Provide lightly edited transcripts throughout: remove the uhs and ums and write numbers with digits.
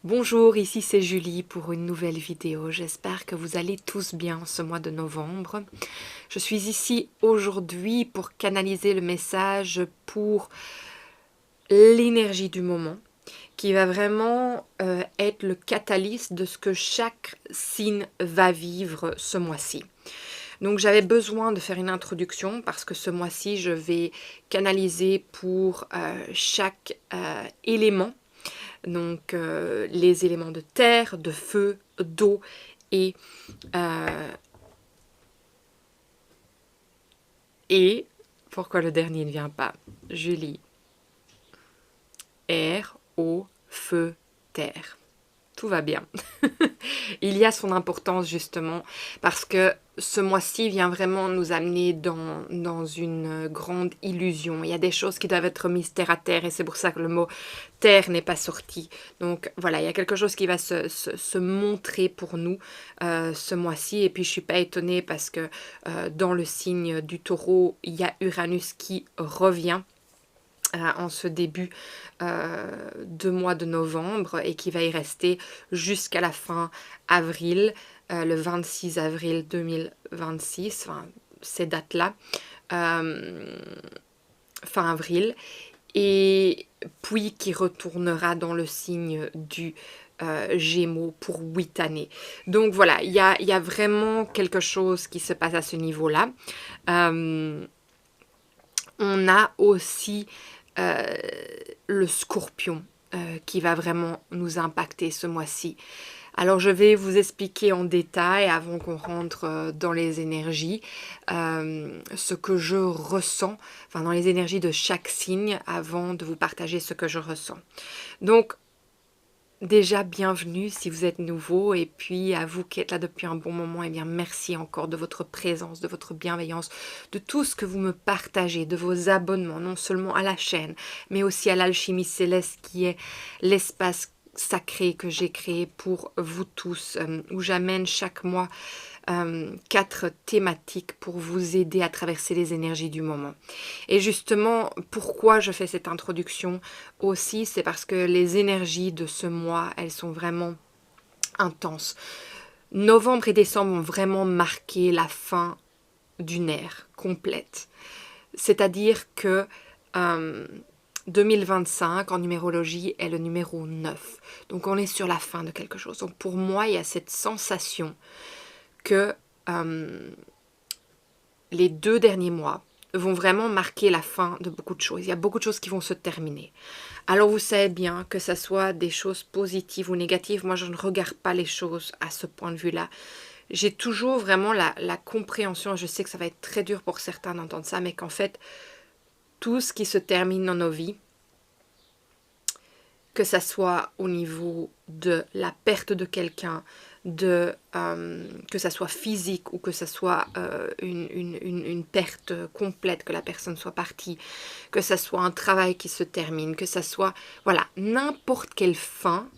Bonjour, ici c'est Julie pour une nouvelle vidéo. J'espère que vous allez tous bien ce mois de novembre. Je suis ici aujourd'hui pour canaliser le message pour l'énergie du moment qui va vraiment être le catalyse de ce que chaque signe va vivre ce mois-ci. Donc j'avais besoin de faire une introduction parce que ce mois-ci je vais canaliser pour chaque élément. Donc les éléments de terre, de feu, d'eau et, euh, et pourquoi le dernier ne vient pas? Julie. Air, eau, feu, terre. Tout va bien. Il y a son importance justement parce que ce mois-ci vient vraiment nous amener dans une grande illusion. Il y a des choses qui doivent être mises terre à terre et c'est pour ça que le mot terre n'est pas sorti. Donc voilà, il y a quelque chose qui va se montrer pour nous ce mois-ci. Et puis je ne suis pas étonnée parce que dans le signe du taureau, il y a Uranus qui revient en ce début de mois de novembre et qui va y rester jusqu'à la fin avril, le 26 avril 2026, enfin, ces dates-là, fin avril, et puis qui retournera dans le signe du Gémeaux pour 8 années. Donc voilà, il y a vraiment quelque chose qui se passe à ce niveau-là. On a aussi le scorpion qui va vraiment nous impacter ce mois-ci. Alors je vais vous expliquer en détail avant qu'on rentre dans les énergies, ce que je ressens, enfin dans les énergies de chaque signe avant de vous partager ce que je ressens. Donc déjà, bienvenue si vous êtes nouveau et puis à vous qui êtes là depuis un bon moment, eh bien merci encore de votre présence, de votre bienveillance, de tout ce que vous me partagez, de vos abonnements, non seulement à la chaîne, mais aussi à l'Alchimie Céleste qui est l'espace sacré que j'ai créé pour vous tous, où j'amène chaque mois 4 thématiques pour vous aider à traverser les énergies du moment. Et justement, pourquoi je fais cette introduction aussi, c'est parce que les énergies de ce mois, elles sont vraiment intenses. Novembre et décembre ont vraiment marqué la fin d'une ère complète. C'est-à-dire que 2025 en numérologie est le numéro 9. Donc on est sur la fin de quelque chose. Donc pour moi, il y a cette sensation que les 2 derniers mois vont vraiment marquer la fin de beaucoup de choses. Il y a beaucoup de choses qui vont se terminer. Alors vous savez bien que ce soit des choses positives ou négatives, moi je ne regarde pas les choses à ce point de vue-là. J'ai toujours vraiment la compréhension, je sais que ça va être très dur pour certains d'entendre ça, mais qu'en fait, tout ce qui se termine dans nos vies, que ça soit au niveau de la perte de quelqu'un, que ça soit physique ou que ça soit une perte complète, que la personne soit partie, que ça soit un travail qui se termine, que ça soit, voilà, n'importe quelle fin,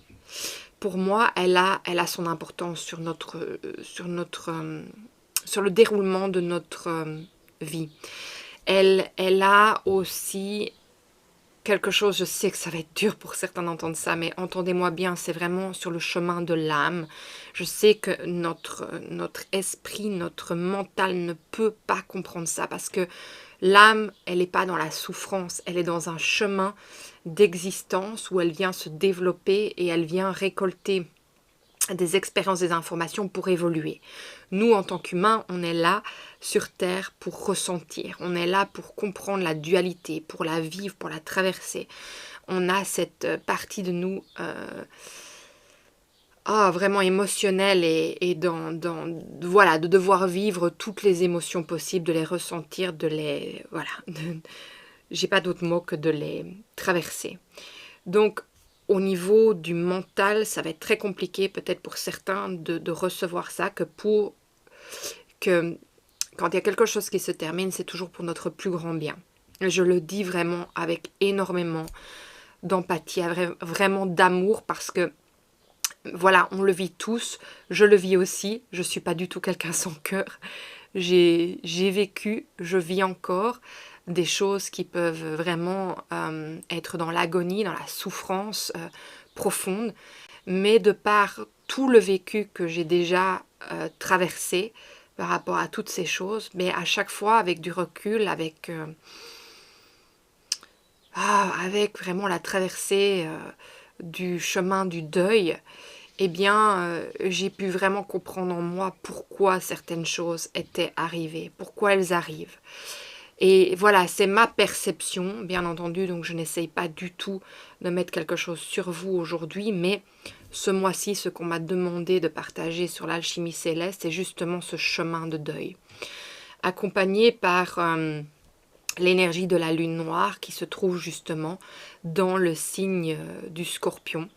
pour moi, elle a son importance sur le déroulement de notre vie. Elle a aussi quelque chose, je sais que ça va être dur pour certains d'entendre ça, mais entendez-moi bien, c'est vraiment sur le chemin de l'âme. Je sais que notre esprit, notre mental ne peut pas comprendre ça parce que l'âme, elle n'est pas dans la souffrance, elle est dans un chemin d'existence où elle vient se développer et elle vient récolter des expériences, des informations pour évoluer. Nous, en tant qu'humains, on est là sur Terre pour ressentir. On est là pour comprendre la dualité, pour la vivre, pour la traverser. On a cette partie de nous vraiment émotionnelle et voilà, de devoir vivre toutes les émotions possibles, de les ressentir, voilà, j'ai pas d'autre mot que de les traverser. Donc, au niveau du mental, ça va être très compliqué peut-être pour certains de recevoir ça, que quand il y a quelque chose qui se termine, c'est toujours pour notre plus grand bien. Et je le dis vraiment avec énormément d'empathie, vraiment d'amour, parce que voilà, on le vit tous, je le vis aussi, je ne suis pas du tout quelqu'un sans cœur. J'ai vécu, je vis encore des choses qui peuvent vraiment être dans l'agonie, dans la souffrance, profonde, mais de par tout le vécu que j'ai déjà traversé par rapport à toutes ces choses, mais à chaque fois avec du recul, avec vraiment la traversée du chemin du deuil, eh bien, j'ai pu vraiment comprendre en moi pourquoi certaines choses étaient arrivées, pourquoi elles arrivent. Et voilà, c'est ma perception, bien entendu, donc je n'essaye pas du tout de mettre quelque chose sur vous aujourd'hui, mais ce mois-ci, ce qu'on m'a demandé de partager sur l'alchimie céleste, c'est justement ce chemin de deuil, accompagné par l'énergie de la lune noire qui se trouve justement dans le signe du Scorpion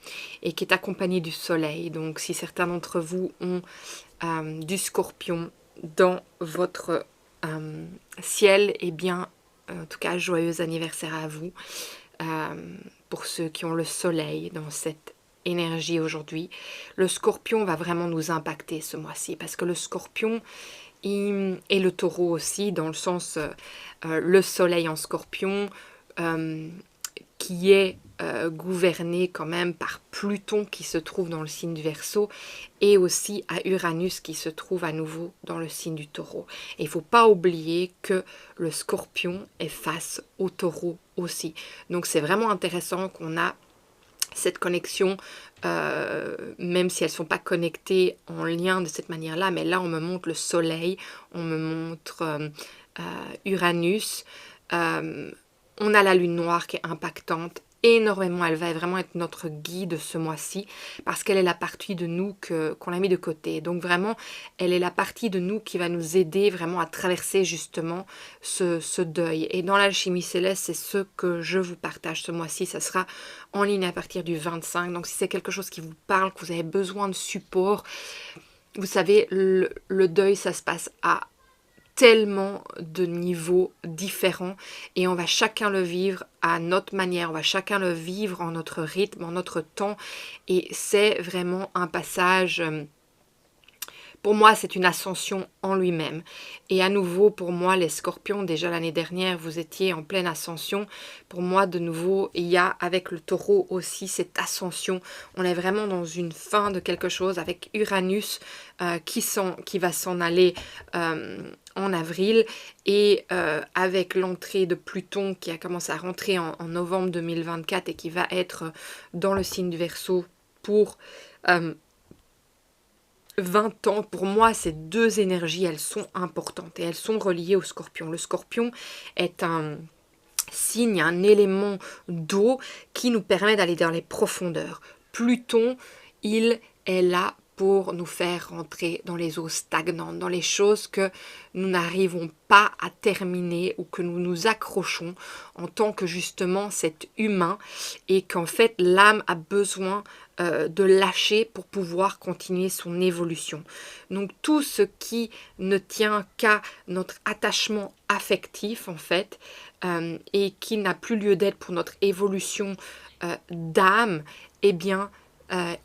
et qui est accompagnée du soleil. Donc si certains d'entre vous ont du Scorpion dans votre ciel, eh bien, en tout cas, joyeux anniversaire à vous. Pour ceux qui ont le soleil dans cette énergie aujourd'hui, le Scorpion va vraiment nous impacter ce mois-ci parce que le Scorpion et le Taureau aussi, dans le sens le soleil en Scorpion, qui est gouverné quand même par Pluton qui se trouve dans le signe du Verseau et aussi à Uranus qui se trouve à nouveau dans le signe du Taureau. Et il ne faut pas oublier que le Scorpion est face au Taureau aussi. Donc c'est vraiment intéressant qu'on a cette connexion, même si elles ne sont pas connectées en lien de cette manière-là, mais là on me montre le soleil, on me montre Uranus, on a la lune noire qui est impactante énormément, elle va vraiment être notre guide ce mois-ci, parce qu'elle est la partie de nous qu'on a mis de côté. Donc vraiment, elle est la partie de nous qui va nous aider vraiment à traverser justement ce deuil. Et dans l'alchimie céleste, c'est ce que je vous partage ce mois-ci. Ça sera en ligne à partir du 25. Donc si c'est quelque chose qui vous parle, que vous avez besoin de support, vous savez, le deuil, ça se passe à tellement de niveaux différents et on va chacun le vivre à notre manière, on va chacun le vivre en notre rythme, en notre temps et c'est vraiment un passage, pour moi c'est une ascension en lui-même et à nouveau pour moi les Scorpions, déjà l'année dernière vous étiez en pleine ascension, pour moi de nouveau il y a avec le Taureau aussi cette ascension, on est vraiment dans une fin de quelque chose avec Uranus qui va s'en aller en avril et avec l'entrée de Pluton qui a commencé à rentrer en novembre 2024 et qui va être dans le signe du Verseau pour 20 ans, pour moi ces deux énergies elles sont importantes et elles sont reliées au Scorpion. Le Scorpion est un signe, un élément d'eau qui nous permet d'aller dans les profondeurs. Pluton, il est là pour nous faire rentrer dans les eaux stagnantes, dans les choses que nous n'arrivons pas à terminer ou que nous nous accrochons en tant que justement cet humain et qu'en fait l'âme a besoin de lâcher pour pouvoir continuer son évolution. Donc tout ce qui ne tient qu'à notre attachement affectif en fait et qui n'a plus lieu d'être pour notre évolution d'âme, eh bien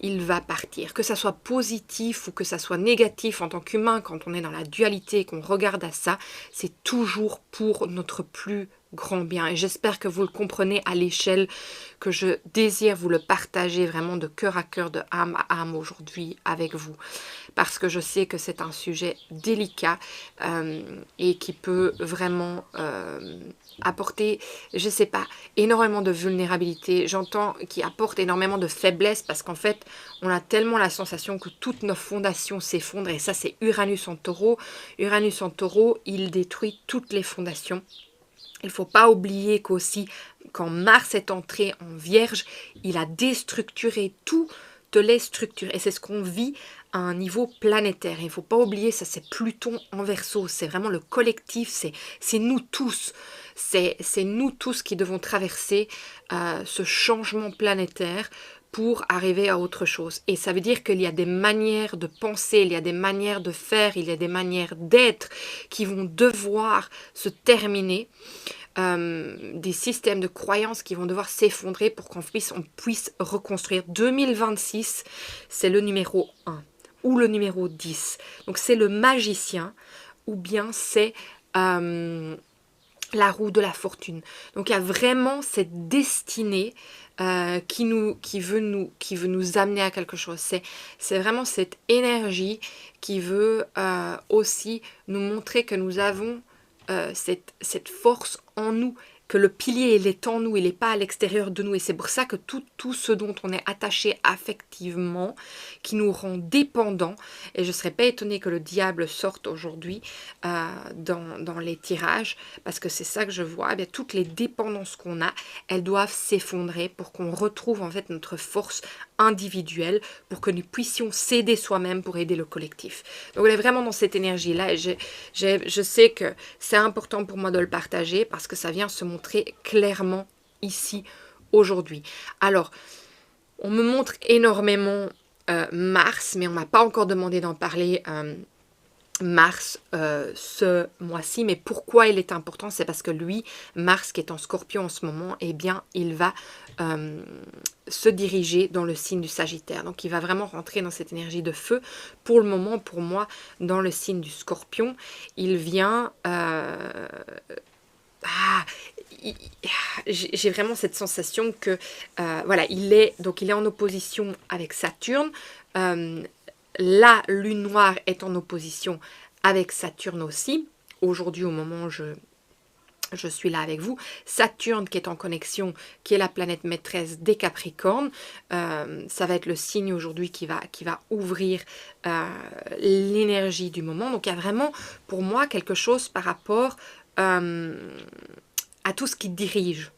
il va partir. Que ça soit positif ou que ça soit négatif en tant qu'humain, quand on est dans la dualité et qu'on regarde à ça, c'est toujours pour notre plus grand bien. Et j'espère que vous le comprenez à l'échelle que je désire vous le partager vraiment de cœur à cœur, de âme à âme aujourd'hui avec vous. Parce que je sais que c'est un sujet délicat et qui peut vraiment apporter, je sais pas, énormément de vulnérabilité. J'entends qui apporte énormément de faiblesse parce qu'en fait, on a tellement la sensation que toutes nos fondations s'effondrent. Et ça, c'est Uranus en Taureau. Uranus en Taureau, il détruit toutes les fondations. Il ne faut pas oublier qu'aussi, quand Mars est entré en Vierge, il a déstructuré toutes les structures. Et c'est ce qu'on vit à un niveau planétaire. Il ne faut pas oublier, ça c'est Pluton en Verseau. C'est vraiment le collectif, c'est nous tous. C'est nous tous qui devons traverser ce changement planétaire pour arriver à autre chose. Et ça veut dire qu'il y a des manières de penser, il y a des manières de faire, il y a des manières d'être qui vont devoir se terminer, des systèmes de croyances qui vont devoir s'effondrer pour qu'on puisse reconstruire. 2026, c'est le numéro 1 ou le numéro 10. Donc c'est le magicien ou bien c'est la roue de la fortune. Donc il y a vraiment cette destinée qui veut nous amener à quelque chose. C'est vraiment cette énergie qui veut aussi nous montrer que nous avons cette force en nous, que le pilier il est en nous, il n'est pas à l'extérieur de nous. Et c'est pour ça que tout ce dont on est attaché affectivement, qui nous rend dépendants, et je ne serais pas étonnée que le diable sorte aujourd'hui dans les tirages, parce que c'est ça que je vois, eh bien, toutes les dépendances qu'on a, elles doivent s'effondrer pour qu'on retrouve en fait notre force individuelle, pour que nous puissions s'aider soi-même pour aider le collectif. Donc on est vraiment dans cette énergie-là, et je sais que c'est important pour moi de le partager, parce que ça vient se montrer clairement ici, aujourd'hui. Alors, on me montre énormément Mars, mais on m'a pas encore demandé d'en parler Mars ce mois-ci. Mais pourquoi il est important? C'est parce que lui, Mars qui est en Scorpion en ce moment, eh bien, il va se diriger dans le signe du Sagittaire. Donc, il va vraiment rentrer dans cette énergie de feu. Pour le moment, pour moi, dans le signe du Scorpion, il vient... j'ai vraiment cette sensation que voilà, il est en opposition avec Saturne. La lune noire est en opposition avec Saturne aussi. Aujourd'hui, au moment où je suis là avec vous, Saturne qui est en connexion, qui est la planète maîtresse des Capricornes, ça va être le signe aujourd'hui qui va ouvrir l'énergie du moment. Donc il y a vraiment pour moi quelque chose par rapport à tout ce qui dirige.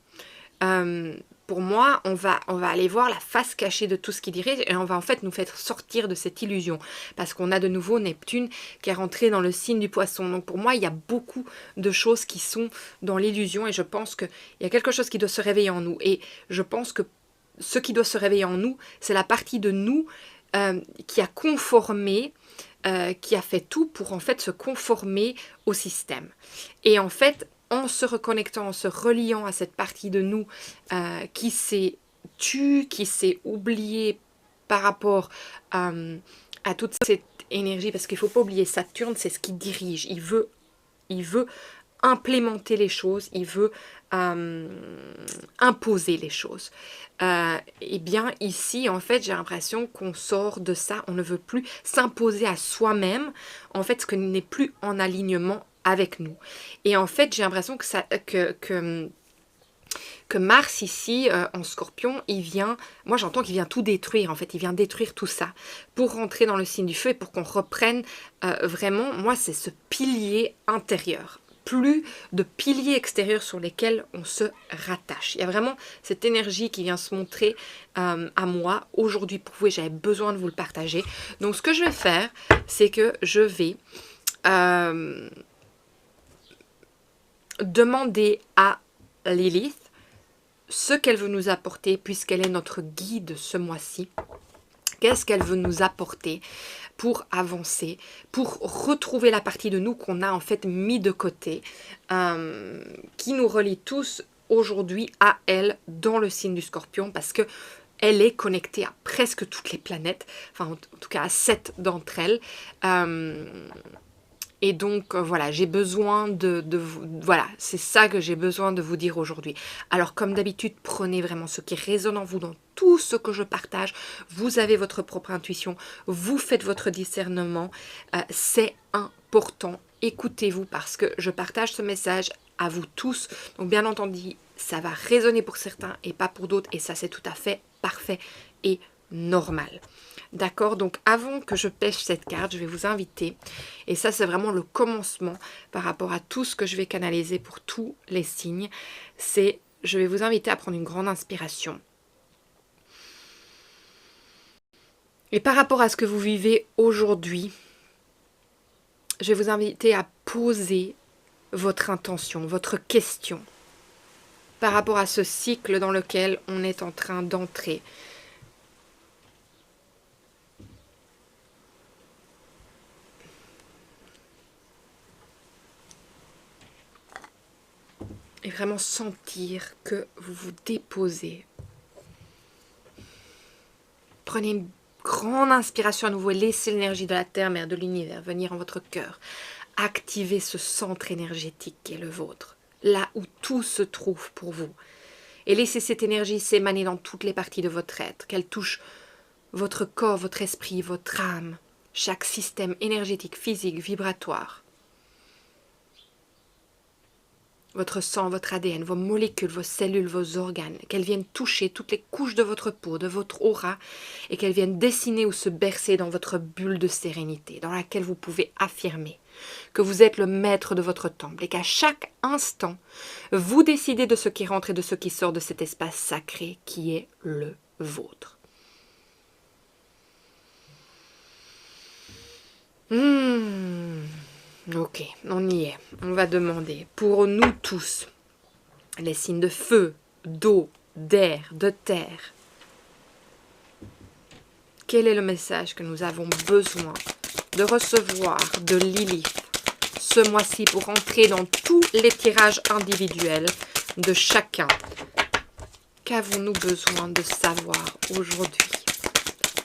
Pour moi, on va aller voir la face cachée de tout ce qui dirige, et on va en fait nous faire sortir de cette illusion, parce qu'on a de nouveau Neptune qui est rentré dans le signe du Poisson. Donc pour moi, il y a beaucoup de choses qui sont dans l'illusion, et je pense qu'il y a quelque chose qui doit se réveiller en nous. Et je pense que ce qui doit se réveiller en nous, c'est la partie de nous qui a conformé, qui a fait tout pour en fait se conformer au système. Et en fait, en se reconnectant, en se reliant à cette partie de nous qui s'est tue, qui s'est oubliée par rapport à toute cette énergie, parce qu'il ne faut pas oublier, Saturne, c'est ce qui dirige. Il veut implémenter les choses, il veut imposer les choses. Et bien ici, en fait, j'ai l'impression qu'on sort de ça, on ne veut plus s'imposer à soi-même, en fait, ce qui n'est plus en alignement avec nous. Et en fait, j'ai l'impression que Mars ici, en Scorpion, il vient, moi j'entends qu'il vient tout détruire, en fait, il vient détruire tout ça, pour rentrer dans le signe du feu et pour qu'on reprenne vraiment, moi c'est ce pilier intérieur, plus de piliers extérieurs sur lesquels on se rattache. Il y a vraiment cette énergie qui vient se montrer à moi aujourd'hui pour vous, et j'avais besoin de vous le partager. Donc ce que je vais faire, c'est que je vais demander à Lilith ce qu'elle veut nous apporter, puisqu'elle est notre guide ce mois-ci. Qu'est-ce qu'elle veut nous apporter pour avancer, pour retrouver la partie de nous qu'on a en fait mis de côté, qui nous relie tous aujourd'hui à elle dans le signe du Scorpion, parce que elle est connectée à presque toutes les planètes, enfin en tout cas à 7 d'entre elles. Et donc, voilà, j'ai besoin de vous... Voilà, c'est ça que j'ai besoin de vous dire aujourd'hui. Alors, comme d'habitude, prenez vraiment ce qui résonne en vous dans tout ce que je partage. Vous avez votre propre intuition. Vous faites votre discernement. C'est important. Écoutez-vous, parce que je partage ce message à vous tous. Donc, bien entendu, ça va résonner pour certains et pas pour d'autres. Et ça, c'est tout à fait parfait et normal. D'accord, donc avant que je pêche cette carte, je vais vous inviter, et ça c'est vraiment le commencement par rapport à tout ce que je vais canaliser pour tous les signes, c'est, je vais vous inviter à prendre une grande inspiration. Et par rapport à ce que vous vivez aujourd'hui, je vais vous inviter à poser votre intention, votre question, par rapport à ce cycle dans lequel on est en train d'entrer. Et vraiment sentir que vous vous déposez. Prenez une grande inspiration à nouveau et laissez l'énergie de la Terre, de l'univers venir en votre cœur. Activez ce centre énergétique qui est le vôtre. là où tout se trouve pour vous. Et laissez cette énergie s'émaner dans toutes les parties de votre être, qu'elle touche votre corps, votre esprit, votre âme, chaque système énergétique, physique, vibratoire. Votre sang, votre ADN, vos molécules, vos cellules, vos organes, qu'elles viennent toucher toutes les couches de votre peau, de votre aura, et qu'elles viennent dessiner ou se bercer dans votre bulle de sérénité, dans laquelle vous pouvez affirmer que vous êtes le maître de votre temple et qu'à chaque instant, vous décidez de ce qui rentre et de ce qui sort de cet espace sacré qui est le vôtre. Ok, on y est. On va demander pour nous tous les signes de feu, d'eau, d'air, de terre. Quel est le message que nous avons besoin de recevoir de Lilith ce mois-ci pour entrer dans tous les tirages individuels de chacun? Qu'avons-nous besoin de savoir aujourd'hui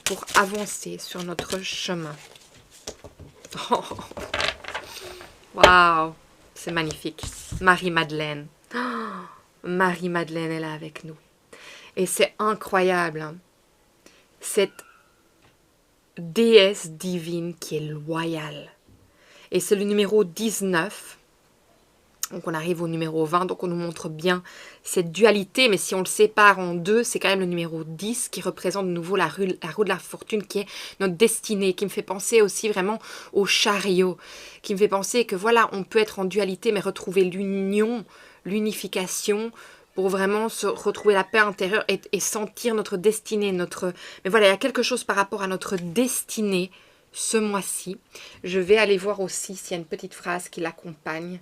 pour avancer sur notre chemin? Oh. Waouh, c'est magnifique. Marie-Madeleine. Oh, Marie-Madeleine est là avec nous. Et c'est incroyable. Hein. Cette déesse divine qui est loyale. Et c'est le numéro 19. Donc on arrive au numéro 20. Donc on nous montre bien cette dualité. Mais si on le sépare en deux, c'est quand même le numéro 10 qui représente de nouveau la roue de la fortune qui est notre destinée. Qui me fait penser aussi vraiment au chariot. Qui me fait penser que voilà, on peut être en dualité mais retrouver l'union, l'unification pour vraiment se retrouver la paix intérieure et sentir notre destinée. Mais voilà, il y a quelque chose par rapport à notre destinée ce mois-ci. Je vais aller voir aussi s'il y a une petite phrase qui l'accompagne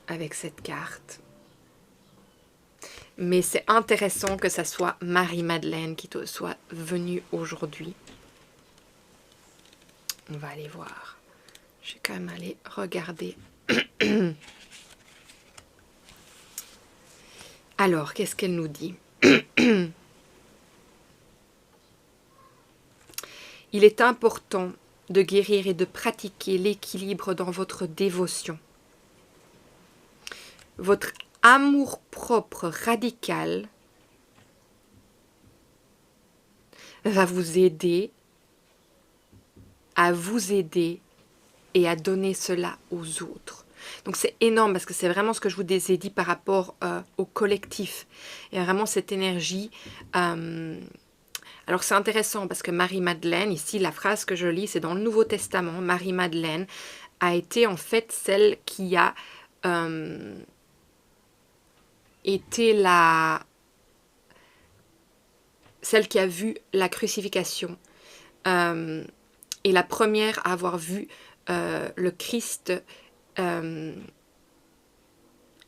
avec cette carte. Mais c'est intéressant que ça soit Marie-Madeleine qui te soit venue aujourd'hui. On va aller voir. Je vais quand même aller regarder. Alors, qu'est-ce qu'elle nous dit? Il est important de guérir et de pratiquer l'équilibre dans votre dévotion. Votre amour-propre radical va vous aider et à donner cela aux autres. Donc c'est énorme parce que c'est vraiment ce que je vous ai dit par rapport au collectif. Il y a vraiment cette énergie. Alors c'est intéressant parce que Marie-Madeleine, ici la phrase que je lis, c'est dans le Nouveau Testament. Marie-Madeleine a été en fait celle qui a celle qui a vu la crucifixion et la première à avoir vu le Christ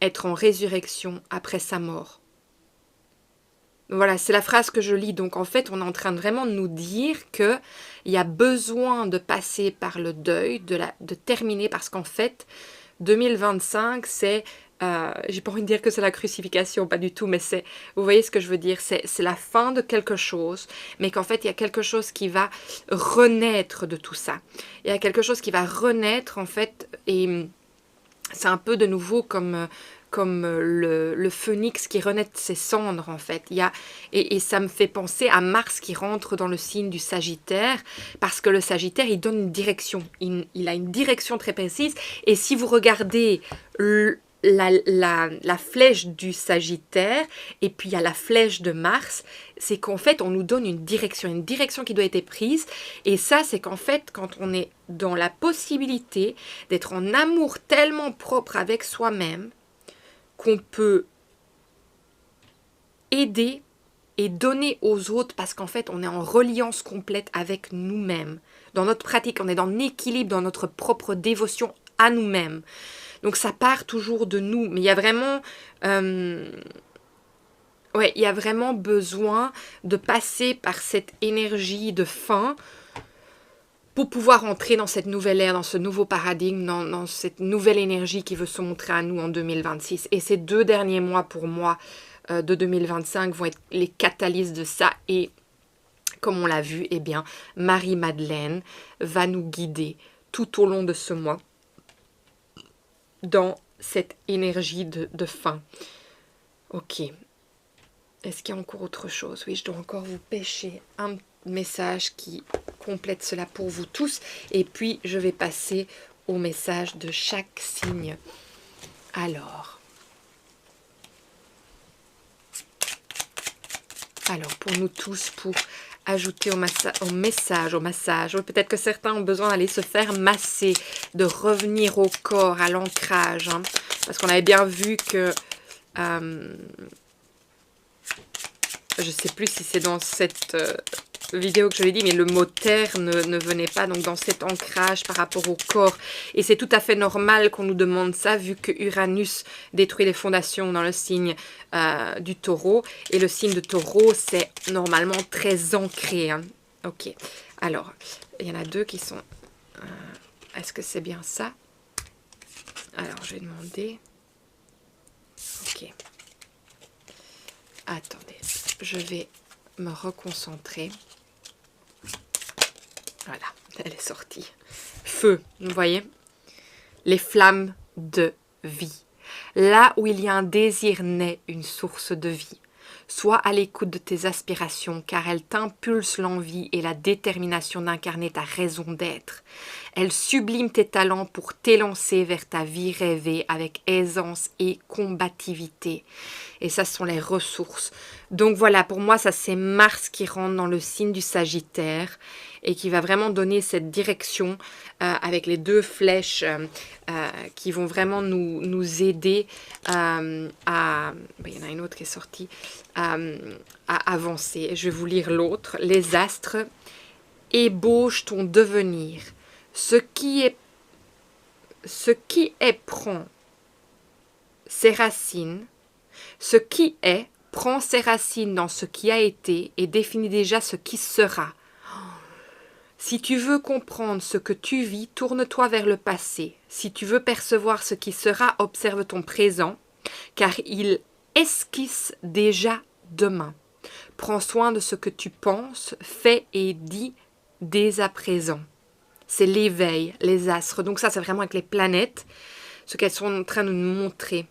être en résurrection après sa mort. Voilà, c'est la phrase que je lis. Donc en fait, on est en train de vraiment nous dire qu'il y a besoin de passer par le deuil, de terminer, parce qu'en fait, 2025, c'est... j'ai pas envie de dire que c'est la crucifixion, pas du tout, mais c'est... Vous voyez ce que je veux dire? C'est la fin de quelque chose, mais qu'en fait, il y a quelque chose qui va renaître de tout ça. Il y a quelque chose qui va renaître, en fait, et c'est un peu de nouveau comme le phénix qui renaît de ses cendres, en fait. Et ça me fait penser à Mars qui rentre dans le signe du Sagittaire, parce que le Sagittaire, il donne une direction. Il a une direction très précise. Et si vous regardez la flèche du Sagittaire, et puis il y a la flèche de Mars, c'est qu'en fait, on nous donne une direction qui doit être prise. Et ça, c'est qu'en fait, quand on est dans la possibilité d'être en amour tellement propre avec soi-même, qu'on peut aider et donner aux autres parce qu'en fait, on est en reliance complète avec nous-mêmes. Dans notre pratique, on est dans l'équilibre, dans notre propre dévotion à nous-mêmes. Donc ça part toujours de nous. Mais il y a vraiment... il y a vraiment besoin de passer par cette énergie de fin pour pouvoir entrer dans cette nouvelle ère, dans ce nouveau paradigme, dans cette nouvelle énergie qui veut se montrer à nous en 2026. Et ces 2 derniers mois, pour moi, de 2025, vont être les catalyses de ça. Et comme on l'a vu, eh bien, Marie-Madeleine va nous guider tout au long de ce mois dans cette énergie de fin. Ok. Est-ce qu'il y a encore autre chose? Oui, je dois encore vous pêcher un message qui complète cela pour vous tous. Et puis, je vais passer au message de chaque signe. Alors, pour nous tous, pour ajouter au massage, oui, peut-être que certains ont besoin d'aller se faire masser, de revenir au corps, à l'ancrage, hein, parce qu'on avait bien vu que, je ne sais plus si c'est dans cette vidéo que je l'ai dit, mais le mot terre ne venait pas, donc dans cet ancrage par rapport au corps. Et c'est tout à fait normal qu'on nous demande ça, vu que Uranus détruit les fondations dans le signe du taureau. Et le signe de taureau, c'est normalement très ancré. Hein. Ok, alors, il y en a deux qui sont... Est-ce que c'est bien ça? Alors, je vais demander... Ok. Attendez, je vais me reconcentrer. Voilà, elle est sortie. Feu, vous voyez? Les flammes de vie. Là où il y a un désir naît une source de vie. Sois à l'écoute de tes aspirations, car elles t'impulsent l'envie et la détermination d'incarner ta raison d'être. Elles subliment tes talents pour t'élancer vers ta vie rêvée avec aisance et combativité. Et ça, ce sont les ressources. Donc voilà, pour moi, ça c'est Mars qui rentre dans le signe du Sagittaire et qui va vraiment donner cette direction avec les deux flèches qui vont vraiment nous aider à... il y en a une autre qui est sortie, à avancer. Je vais vous lire l'autre. Les astres ébauchent ton devenir. Ce qui est prend ses racines. Ce qui est prend ses racines dans ce qui a été et définit déjà ce qui sera. Si tu veux comprendre ce que tu vis, tourne-toi vers le passé. Si tu veux percevoir ce qui sera, observe ton présent, car il esquisse déjà demain. Prends soin de ce que tu penses, fais et dis dès à présent. C'est l'éveil, les astres. Donc ça, c'est vraiment avec les planètes, ce qu'elles sont en train de nous montrer.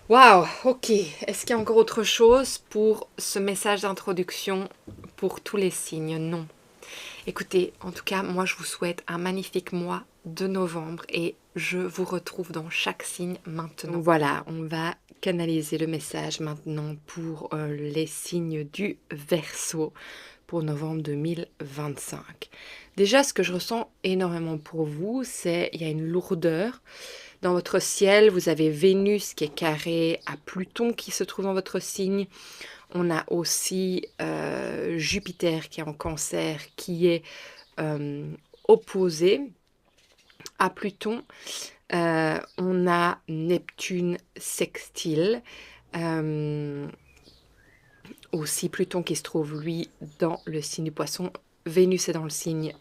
Waouh, ok. Est-ce qu'il y a encore autre chose pour ce message d'introduction pour tous les signes? Non. Écoutez, en tout cas, moi je vous souhaite un magnifique mois de novembre et je vous retrouve dans chaque signe maintenant. Voilà, on va canaliser le message maintenant pour les signes du Verseau pour novembre 2025. Déjà, ce que je ressens énormément pour vous, c'est il y a une lourdeur. Dans votre ciel, vous avez Vénus qui est carré à Pluton qui se trouve dans votre signe. On a aussi Jupiter qui est en Cancer, qui est opposé à Pluton. On a Neptune sextile. Aussi Pluton qui se trouve, lui, dans le signe du Poisson. Vénus est dans le signe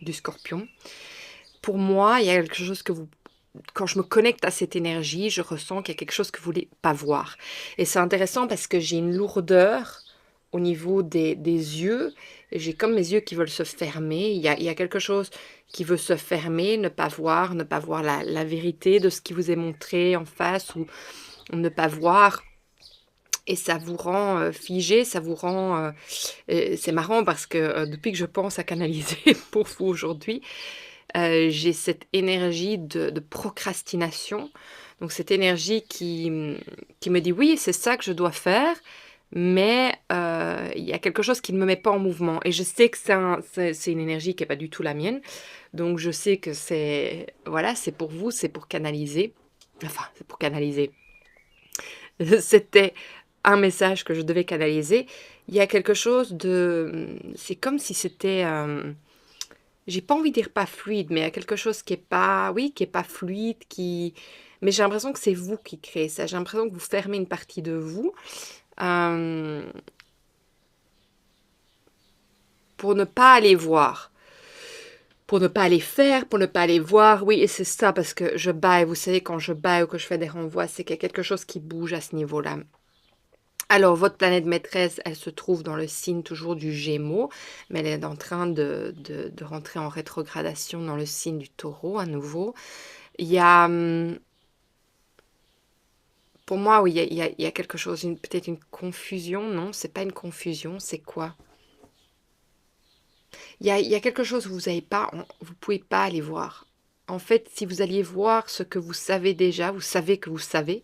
du Scorpion. Pour moi, il y a quelque chose que quand je me connecte à cette énergie, je ressens qu'il y a quelque chose que vous ne voulez pas voir. Et c'est intéressant parce que j'ai une lourdeur au niveau des yeux. J'ai comme mes yeux qui veulent se fermer. Il y a quelque chose qui veut se fermer, ne pas voir la vérité de ce qui vous est montré en face ou ne pas voir. Et ça vous rend figé, ça vous rend... c'est marrant parce que depuis que je pense à canaliser pour vous aujourd'hui, j'ai cette énergie de procrastination. Donc cette énergie qui me dit oui, c'est ça que je dois faire, mais il y a quelque chose qui ne me met pas en mouvement. Et je sais que c'est une énergie qui n'est pas du tout la mienne. Donc je sais que c'est pour vous, c'est pour canaliser. Enfin, c'est pour canaliser. C'était un message que je devais canaliser. Il y a quelque chose de... C'est comme si c'était... j'ai pas envie de dire pas fluide, mais il y a quelque chose qui est pas... Oui, qui est pas fluide, mais j'ai l'impression que c'est vous qui créez ça. J'ai l'impression que vous fermez une partie de vous pour ne pas aller voir. Pour ne pas aller faire, pour ne pas aller voir. Oui, et c'est ça, parce que je baille. Vous savez, quand je baille ou que je fais des renvois, c'est qu'il y a quelque chose qui bouge à ce niveau-là. Alors, votre planète maîtresse, elle se trouve dans le signe toujours du Gémeaux, mais elle est en train de rentrer en rétrogradation dans le signe du Taureau à nouveau. Il y a, pour moi, oui, il y a quelque chose, peut-être une confusion, non? C'est pas une confusion, c'est quoi? Il y a quelque chose que vous pouvez pas aller voir. En fait, si vous alliez voir ce que vous savez déjà, vous savez que vous savez,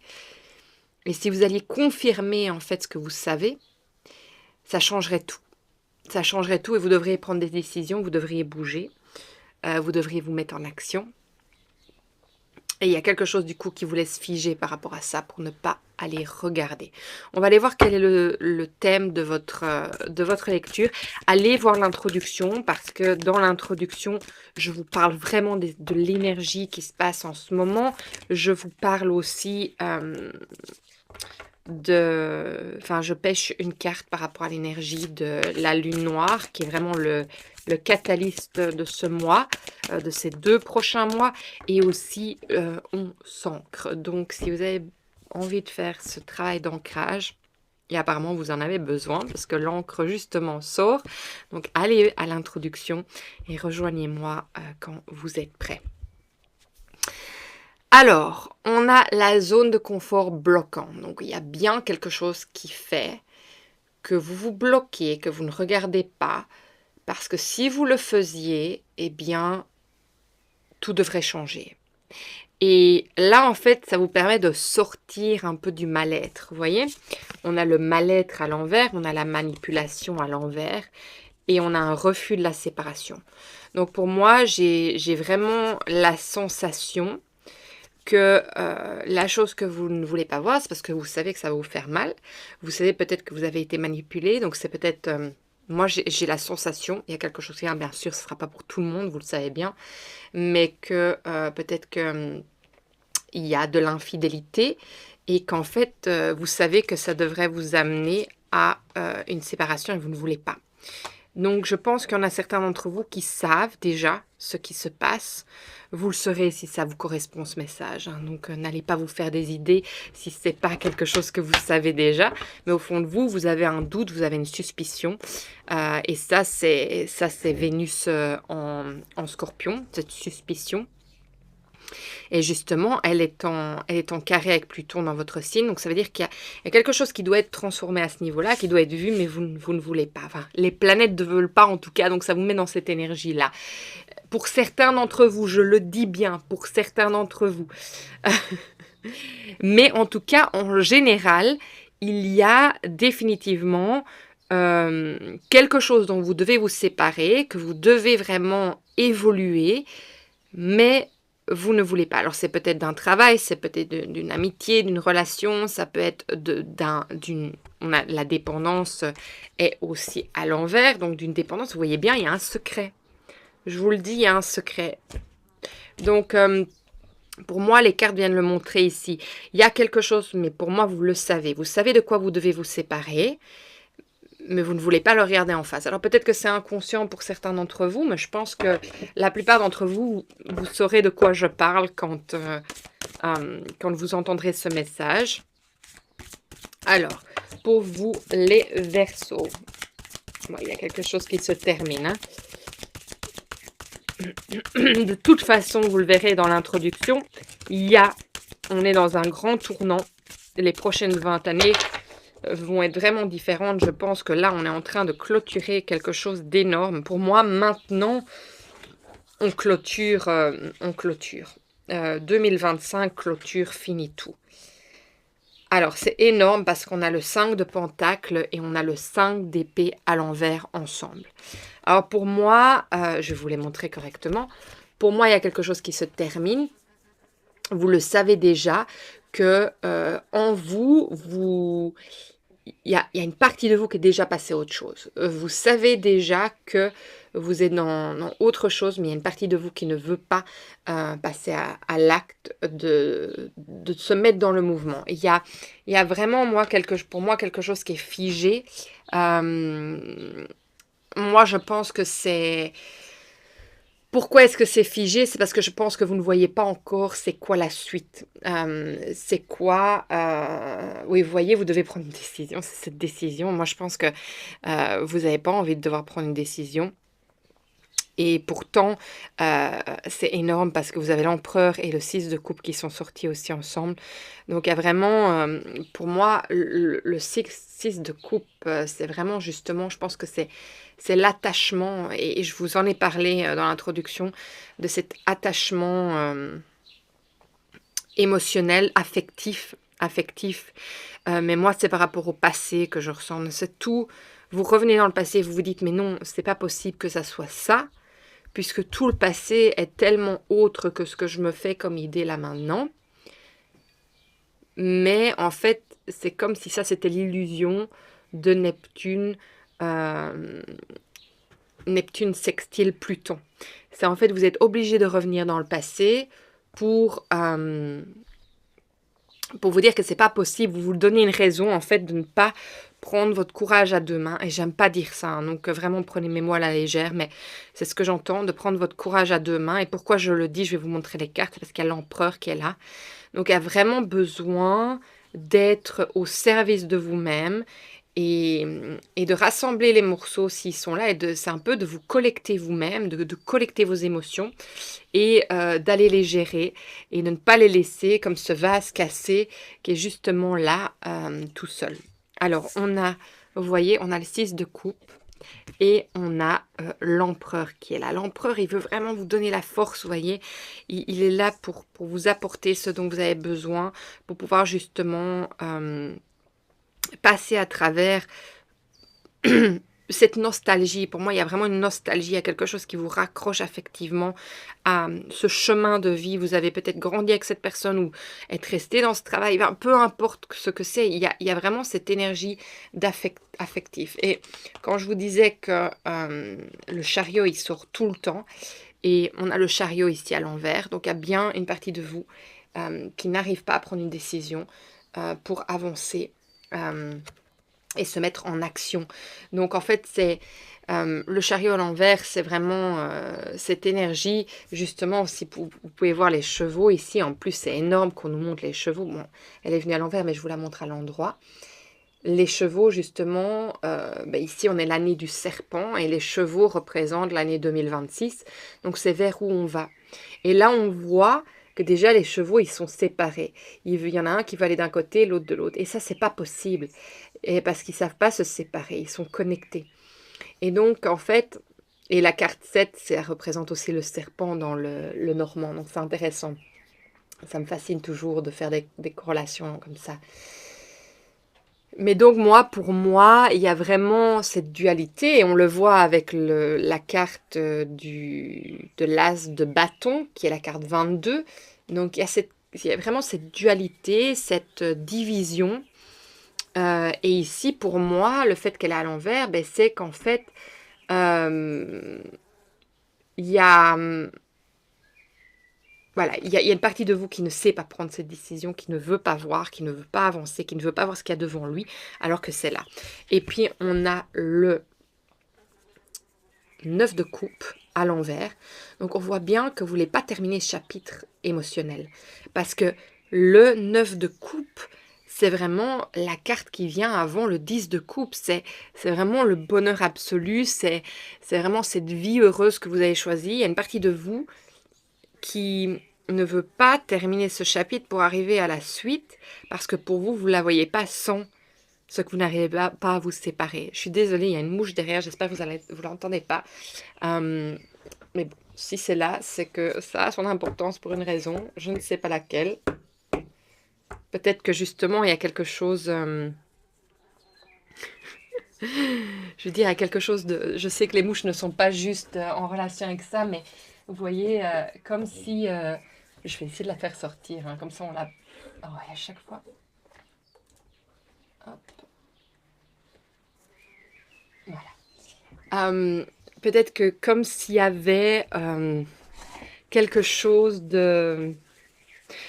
et si vous alliez confirmer en fait ce que vous savez, ça changerait tout. Ça changerait tout et vous devriez prendre des décisions, vous devriez bouger, vous devriez vous mettre en action. Et il y a quelque chose du coup qui vous laisse figer par rapport à ça pour ne pas aller regarder. On va aller voir quel est le thème de votre lecture. Allez voir l'introduction parce que dans l'introduction, je vous parle vraiment de l'énergie qui se passe en ce moment. Je vous parle aussi enfin, je pêche une carte par rapport à l'énergie de la lune noire, qui est vraiment le catalyste de ce mois, de ces 2 prochains mois, et aussi on s'ancre. Donc, si vous avez envie de faire ce travail d'ancrage, et apparemment vous en avez besoin, parce que l'encre justement sort, donc allez à l'introduction et rejoignez-moi quand vous êtes prêts. Alors, on a la zone de confort bloquant. Donc, il y a bien quelque chose qui fait que vous vous bloquez, que vous ne regardez pas, parce que si vous le faisiez, eh bien, tout devrait changer. Et là, en fait, ça vous permet de sortir un peu du mal-être. Vous voyez, on a le mal-être à l'envers, on a la manipulation à l'envers, et on a un refus de la séparation. Donc, pour moi, j'ai vraiment la sensation que la chose que vous ne voulez pas voir, c'est parce que vous savez que ça va vous faire mal. Vous savez peut-être que vous avez été manipulé, donc c'est peut-être... moi, j'ai la sensation, il y a quelque chose qui vient, bien sûr, ce ne sera pas pour tout le monde, vous le savez bien, mais que peut-être que il y a de l'infidélité et qu'en fait, vous savez que ça devrait vous amener à une séparation et vous ne voulez pas. Donc, je pense qu'il y en a certains d'entre vous qui savent déjà ce qui se passe. Vous le saurez si ça vous correspond ce message. Hein. Donc, n'allez pas vous faire des idées si ce n'est pas quelque chose que vous savez déjà. Mais au fond de vous, vous avez un doute, vous avez une suspicion. Et ça, c'est Vénus en Scorpion, cette suspicion. Et justement, elle est en carré avec Pluton dans votre signe. Donc, ça veut dire qu'il y a quelque chose qui doit être transformé à ce niveau-là, qui doit être vu, mais vous ne voulez pas. Enfin, les planètes ne veulent pas, en tout cas. Donc, ça vous met dans cette énergie-là. Pour certains d'entre vous, je le dis bien, pour certains d'entre vous. Mais en tout cas, en général, il y a définitivement quelque chose dont vous devez vous séparer, que vous devez vraiment évoluer, mais vous ne voulez pas. Alors, c'est peut-être d'un travail, c'est peut-être d'une amitié, d'une relation, ça peut être la dépendance est aussi à l'envers, donc d'une dépendance, vous voyez bien, il y a un secret. Je vous le dis, il y a un secret. Donc, pour moi, les cartes viennent le montrer ici. Il y a quelque chose, mais pour moi, vous le savez. Vous savez de quoi vous devez vous séparer, mais vous ne voulez pas le regarder en face. Alors peut-être que c'est inconscient pour certains d'entre vous, mais je pense que la plupart d'entre vous, vous saurez de quoi je parle quand vous entendrez ce message. Alors, pour vous, les Verseaux. Bon, il y a quelque chose qui se termine. Hein. De toute façon, vous le verrez dans l'introduction, on est dans un grand tournant. Les prochaines 20 années vont être vraiment différentes. Je pense que là, on est en train de clôturer quelque chose d'énorme. Pour moi, maintenant, on clôture. 2025, clôture, finit tout. Alors, c'est énorme parce qu'on a le 5 de Pentacle et on a le 5 d'épée à l'envers ensemble. Alors, pour moi, je vais vous les montrer correctement. Pour moi, il y a quelque chose qui se termine. Vous le savez déjà que en vous... Il y a une partie de vous qui est déjà passée à autre chose. Vous savez déjà que vous êtes dans autre chose, mais il y a une partie de vous qui ne veut pas passer à l'acte de se mettre dans le mouvement. Il y a vraiment, pour moi, quelque chose qui est figé. Moi, je pense que c'est Pourquoi est-ce que c'est figé? C'est parce que je pense que vous ne voyez pas encore c'est quoi la suite. C'est quoi... oui, vous voyez, vous devez prendre une décision. C'est cette décision. Moi, je pense que vous n'avez pas envie de devoir prendre une décision. Et pourtant, c'est énorme parce que vous avez l'empereur et le 6 de coupe qui sont sortis aussi ensemble. Donc, il y a vraiment, pour moi, le 6 de coupe, c'est vraiment justement, je pense que c'est l'attachement, et je vous en ai parlé dans l'introduction, de cet attachement émotionnel, affectif. Mais moi, c'est par rapport au passé que je ressens. C'est tout. Vous revenez dans le passé, vous vous dites, mais non, c'est pas possible que ça soit ça, puisque tout le passé est tellement autre que ce que je me fais comme idée là maintenant. Mais en fait, c'est comme si ça, c'était l'illusion de Neptune, euh, Neptune sextile Pluton. C'est en fait, vous êtes obligé de revenir dans le passé pour vous dire que c'est pas possible. Vous vous donnez une raison, en fait, de ne pas prendre votre courage à deux mains. Et j'aime pas dire ça, hein, donc vraiment prenez mes mots à la légère, mais c'est ce que j'entends, de prendre votre courage à deux mains. Et pourquoi je le dis, je vais vous montrer les cartes, parce qu'il y a l'empereur qui est là. Donc il y a vraiment besoin d'être au service de vous-même et, et de rassembler les morceaux s'ils sont là. Et c'est un peu de vous collecter vous-même, de collecter vos émotions et d'aller les gérer et de ne pas les laisser comme ce vase cassé qui est justement là tout seul. Alors vous voyez, on a le 6 de coupe. Et on a l'empereur qui est là. L'empereur, il veut vraiment vous donner la force, vous voyez. Il est là pour vous apporter ce dont vous avez besoin, pour pouvoir justement passer à travers cette nostalgie. Pour moi, il y a vraiment une nostalgie, il y a quelque chose qui vous raccroche affectivement à ce chemin de vie. Vous avez peut-être grandi avec cette personne ou être resté dans ce travail. Enfin, peu importe ce que c'est, il y a vraiment cette énergie affectif. Et quand je vous disais que le chariot, il sort tout le temps, et on a le chariot ici à l'envers, donc il y a bien une partie de vous qui n'arrive pas à prendre une décision pour avancer. Et se mettre en action. Donc en fait, c'est le chariot à l'envers, c'est vraiment cette énergie. Justement, si vous pouvez voir les chevaux ici, en plus c'est énorme qu'on nous montre les chevaux. Bon, elle est venue à l'envers, mais je vous la montre à l'endroit. Les chevaux, justement, ici on est l'année du serpent et les chevaux représentent l'année 2026. Donc c'est vers où on va. Et là, on voit que déjà les chevaux, ils sont séparés. Il y en a un qui va aller d'un côté, l'autre de l'autre. Et ça, c'est pas possible. Et parce qu'ils savent pas se séparer, ils sont connectés. Et donc, en fait, et la carte 7, ça représente aussi le serpent dans le normand. Donc, c'est intéressant. Ça me fascine toujours de faire des corrélations comme ça. Mais donc, pour moi, il y a vraiment cette dualité. Et on le voit avec la carte de l'as de bâton, qui est la carte 22. Donc, il y a vraiment cette dualité, cette division. Et ici, pour moi, le fait qu'elle est à l'envers, c'est qu'en fait, il y a, voilà, il y a une partie de vous qui ne sait pas prendre cette décision, qui ne veut pas voir, qui ne veut pas avancer, qui ne veut pas voir ce qu'il y a devant lui, alors que c'est là. Et puis, on a le 9 de coupe à l'envers. Donc, on voit bien que vous ne voulez pas terminer ce chapitre émotionnel. Parce que le 9 de coupe, c'est vraiment la carte qui vient avant le 10 de coupe. C'est vraiment le bonheur absolu. C'est vraiment cette vie heureuse que vous avez choisie. Il y a une partie de vous qui ne veut pas terminer ce chapitre pour arriver à la suite. Parce que pour vous, vous ne la voyez pas sans ce que vous n'arrivez pas à vous séparer. Je suis désolée, il y a une mouche derrière. J'espère que vous ne l'entendez pas. Mais bon, si c'est là, c'est que ça a son importance pour une raison. Je ne sais pas laquelle. Peut-être que justement, il y a quelque chose... je veux dire, il y a quelque chose de... Je sais que les mouches ne sont pas juste en relation avec ça, mais vous voyez, comme si... je vais essayer de la faire sortir, hein, comme ça on la... Oh, ouais, à chaque fois. Hop. Voilà. Peut-être que comme s'il y avait quelque chose de...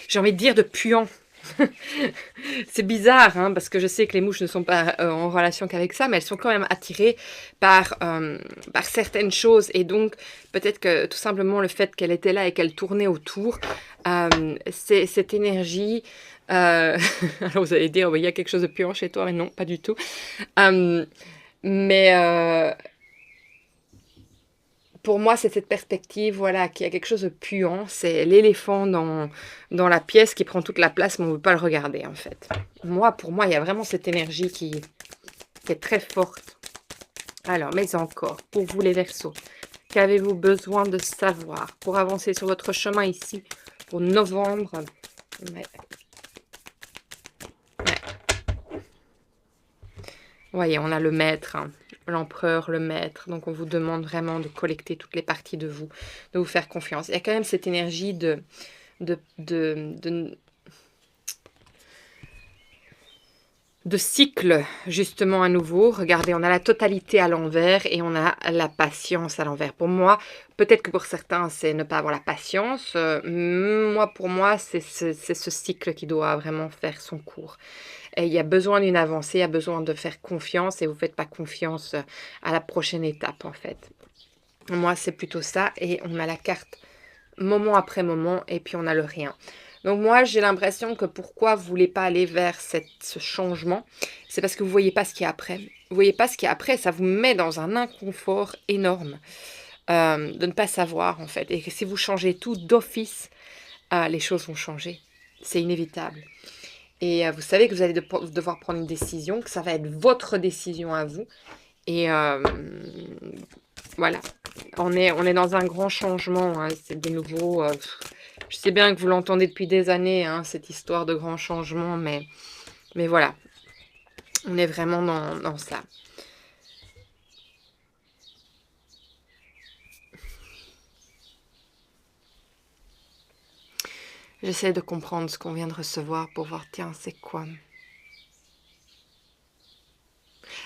J'ai envie de dire de puant. C'est bizarre, hein, parce que je sais que les mouches ne sont pas en relation qu'avec ça, mais elles sont quand même attirées par certaines choses. Et donc, peut-être que tout simplement le fait qu'elle était là et qu'elle tournait autour, c'est cette énergie. Alors vous allez dire, oui, il y a quelque chose de puant chez toi, mais non, pas du tout. Euh, mais pour moi, c'est cette perspective, voilà, qu'il y a quelque chose de puant. C'est l'éléphant dans la pièce qui prend toute la place, mais on ne veut pas le regarder, en fait. Moi, pour moi, il y a vraiment cette énergie qui est très forte. Alors, mais encore, pour vous les Verseaux, qu'avez-vous besoin de savoir pour avancer sur votre chemin ici, pour novembre? Ouais. Voyez, on a le maître, hein, l'empereur, le maître. Donc, on vous demande vraiment de collecter toutes les parties de vous faire confiance. Il y a quand même cette énergie de, de, de cycle, justement, à nouveau. Regardez, on a la totalité à l'envers et on a la patience à l'envers. Pour moi, peut-être que pour certains, c'est ne pas avoir la patience. Pour moi, c'est ce cycle qui doit vraiment faire son cours. Et il y a besoin d'une avancée, il y a besoin de faire confiance et vous ne faites pas confiance à la prochaine étape, en fait. Moi, c'est plutôt ça. Et on a la carte moment après moment et puis on a le rien. Donc moi, j'ai l'impression que pourquoi vous ne voulez pas aller vers ce changement, c'est parce que vous ne voyez pas ce qu'il y a après. Vous ne voyez pas ce qu'il y a après, ça vous met dans un inconfort énorme de ne pas savoir, en fait. Et que si vous changez tout d'office, les choses vont changer. C'est inévitable. Et vous savez que vous allez devoir prendre une décision, que ça va être votre décision à vous. Et voilà, on est dans un grand changement. Hein. C'est de nouveau, je sais bien que vous l'entendez depuis des années, hein, cette histoire de grand changement, mais voilà, on est vraiment dans ça. J'essaie de comprendre ce qu'on vient de recevoir pour voir, tiens, c'est quoi?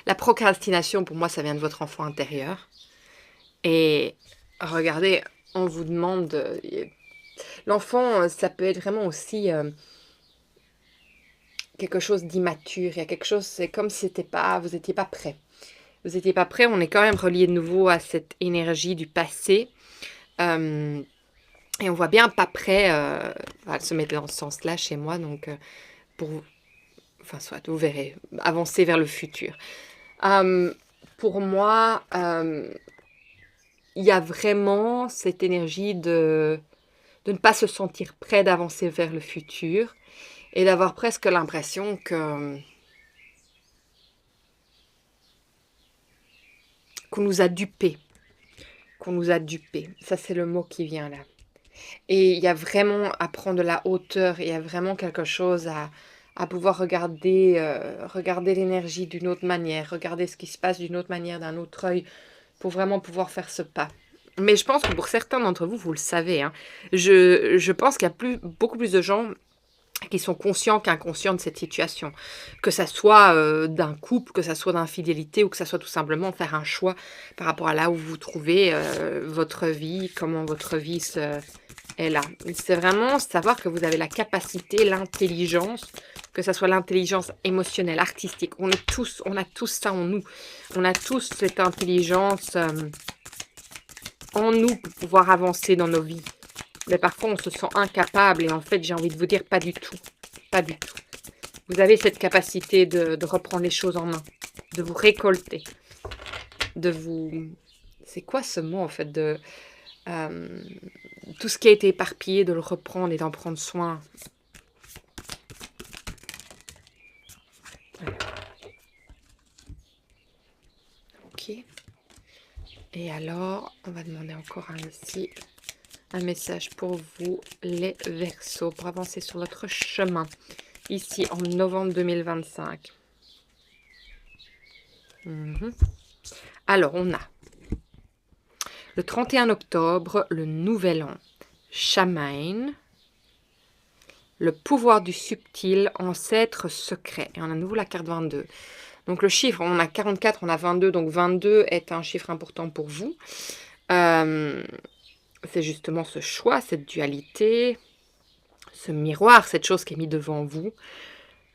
La procrastination, pour moi, ça vient de votre enfant intérieur. Et regardez, on vous demande... L'enfant, ça peut être vraiment aussi quelque chose d'immature. Il y a quelque chose, c'est comme si vous n'étiez pas prêt. Vous n'étiez pas prêt, on est quand même relié de nouveau à cette énergie du passé. Et on voit bien pas prêt, se mettre dans ce sens-là chez moi, donc soit, vous verrez, avancer vers le futur. Pour moi, il y a vraiment cette énergie de ne pas se sentir prêt d'avancer vers le futur et d'avoir presque l'impression qu'on nous a dupés. Qu'on nous a dupés. Ça, c'est le mot qui vient là. Et il y a vraiment à prendre de la hauteur. Il y a vraiment quelque chose à pouvoir regarder l'énergie d'une autre manière. Regarder ce qui se passe d'une autre manière, d'un autre œil. Pour vraiment pouvoir faire ce pas. Mais je pense que pour certains d'entre vous, vous le savez. Hein, je pense qu'il y a beaucoup plus de gens qui sont conscients qu'inconscients de cette situation. Que ça soit d'un couple, que ça soit d'infidélité ou que ça soit tout simplement faire un choix par rapport à là où vous vous trouvez, votre vie, comment votre vie est là. C'est vraiment savoir que vous avez la capacité, l'intelligence, que ça soit l'intelligence émotionnelle, artistique. On a tous ça en nous. On a tous cette intelligence en nous pour pouvoir avancer dans nos vies. Mais parfois, on se sent incapable et en fait, j'ai envie de vous dire pas du tout. Pas du tout. Vous avez cette capacité de reprendre les choses en main, de vous récolter, de vous... C'est quoi ce mot en fait de tout ce qui a été éparpillé, de le reprendre et d'en prendre soin. Voilà. Ok. Et alors, on va demander encore ici un message pour vous, les Verseaux, pour avancer sur votre chemin, ici en novembre 2025. Alors, on a le 31 octobre, le Nouvel An, Shamain, le pouvoir du subtil, ancêtre secret. Et on a à nouveau la carte 22. Donc le chiffre, on a 44, on a 22, donc 22 est un chiffre important pour vous. C'est justement ce choix, cette dualité, ce miroir, cette chose qui est mise devant vous,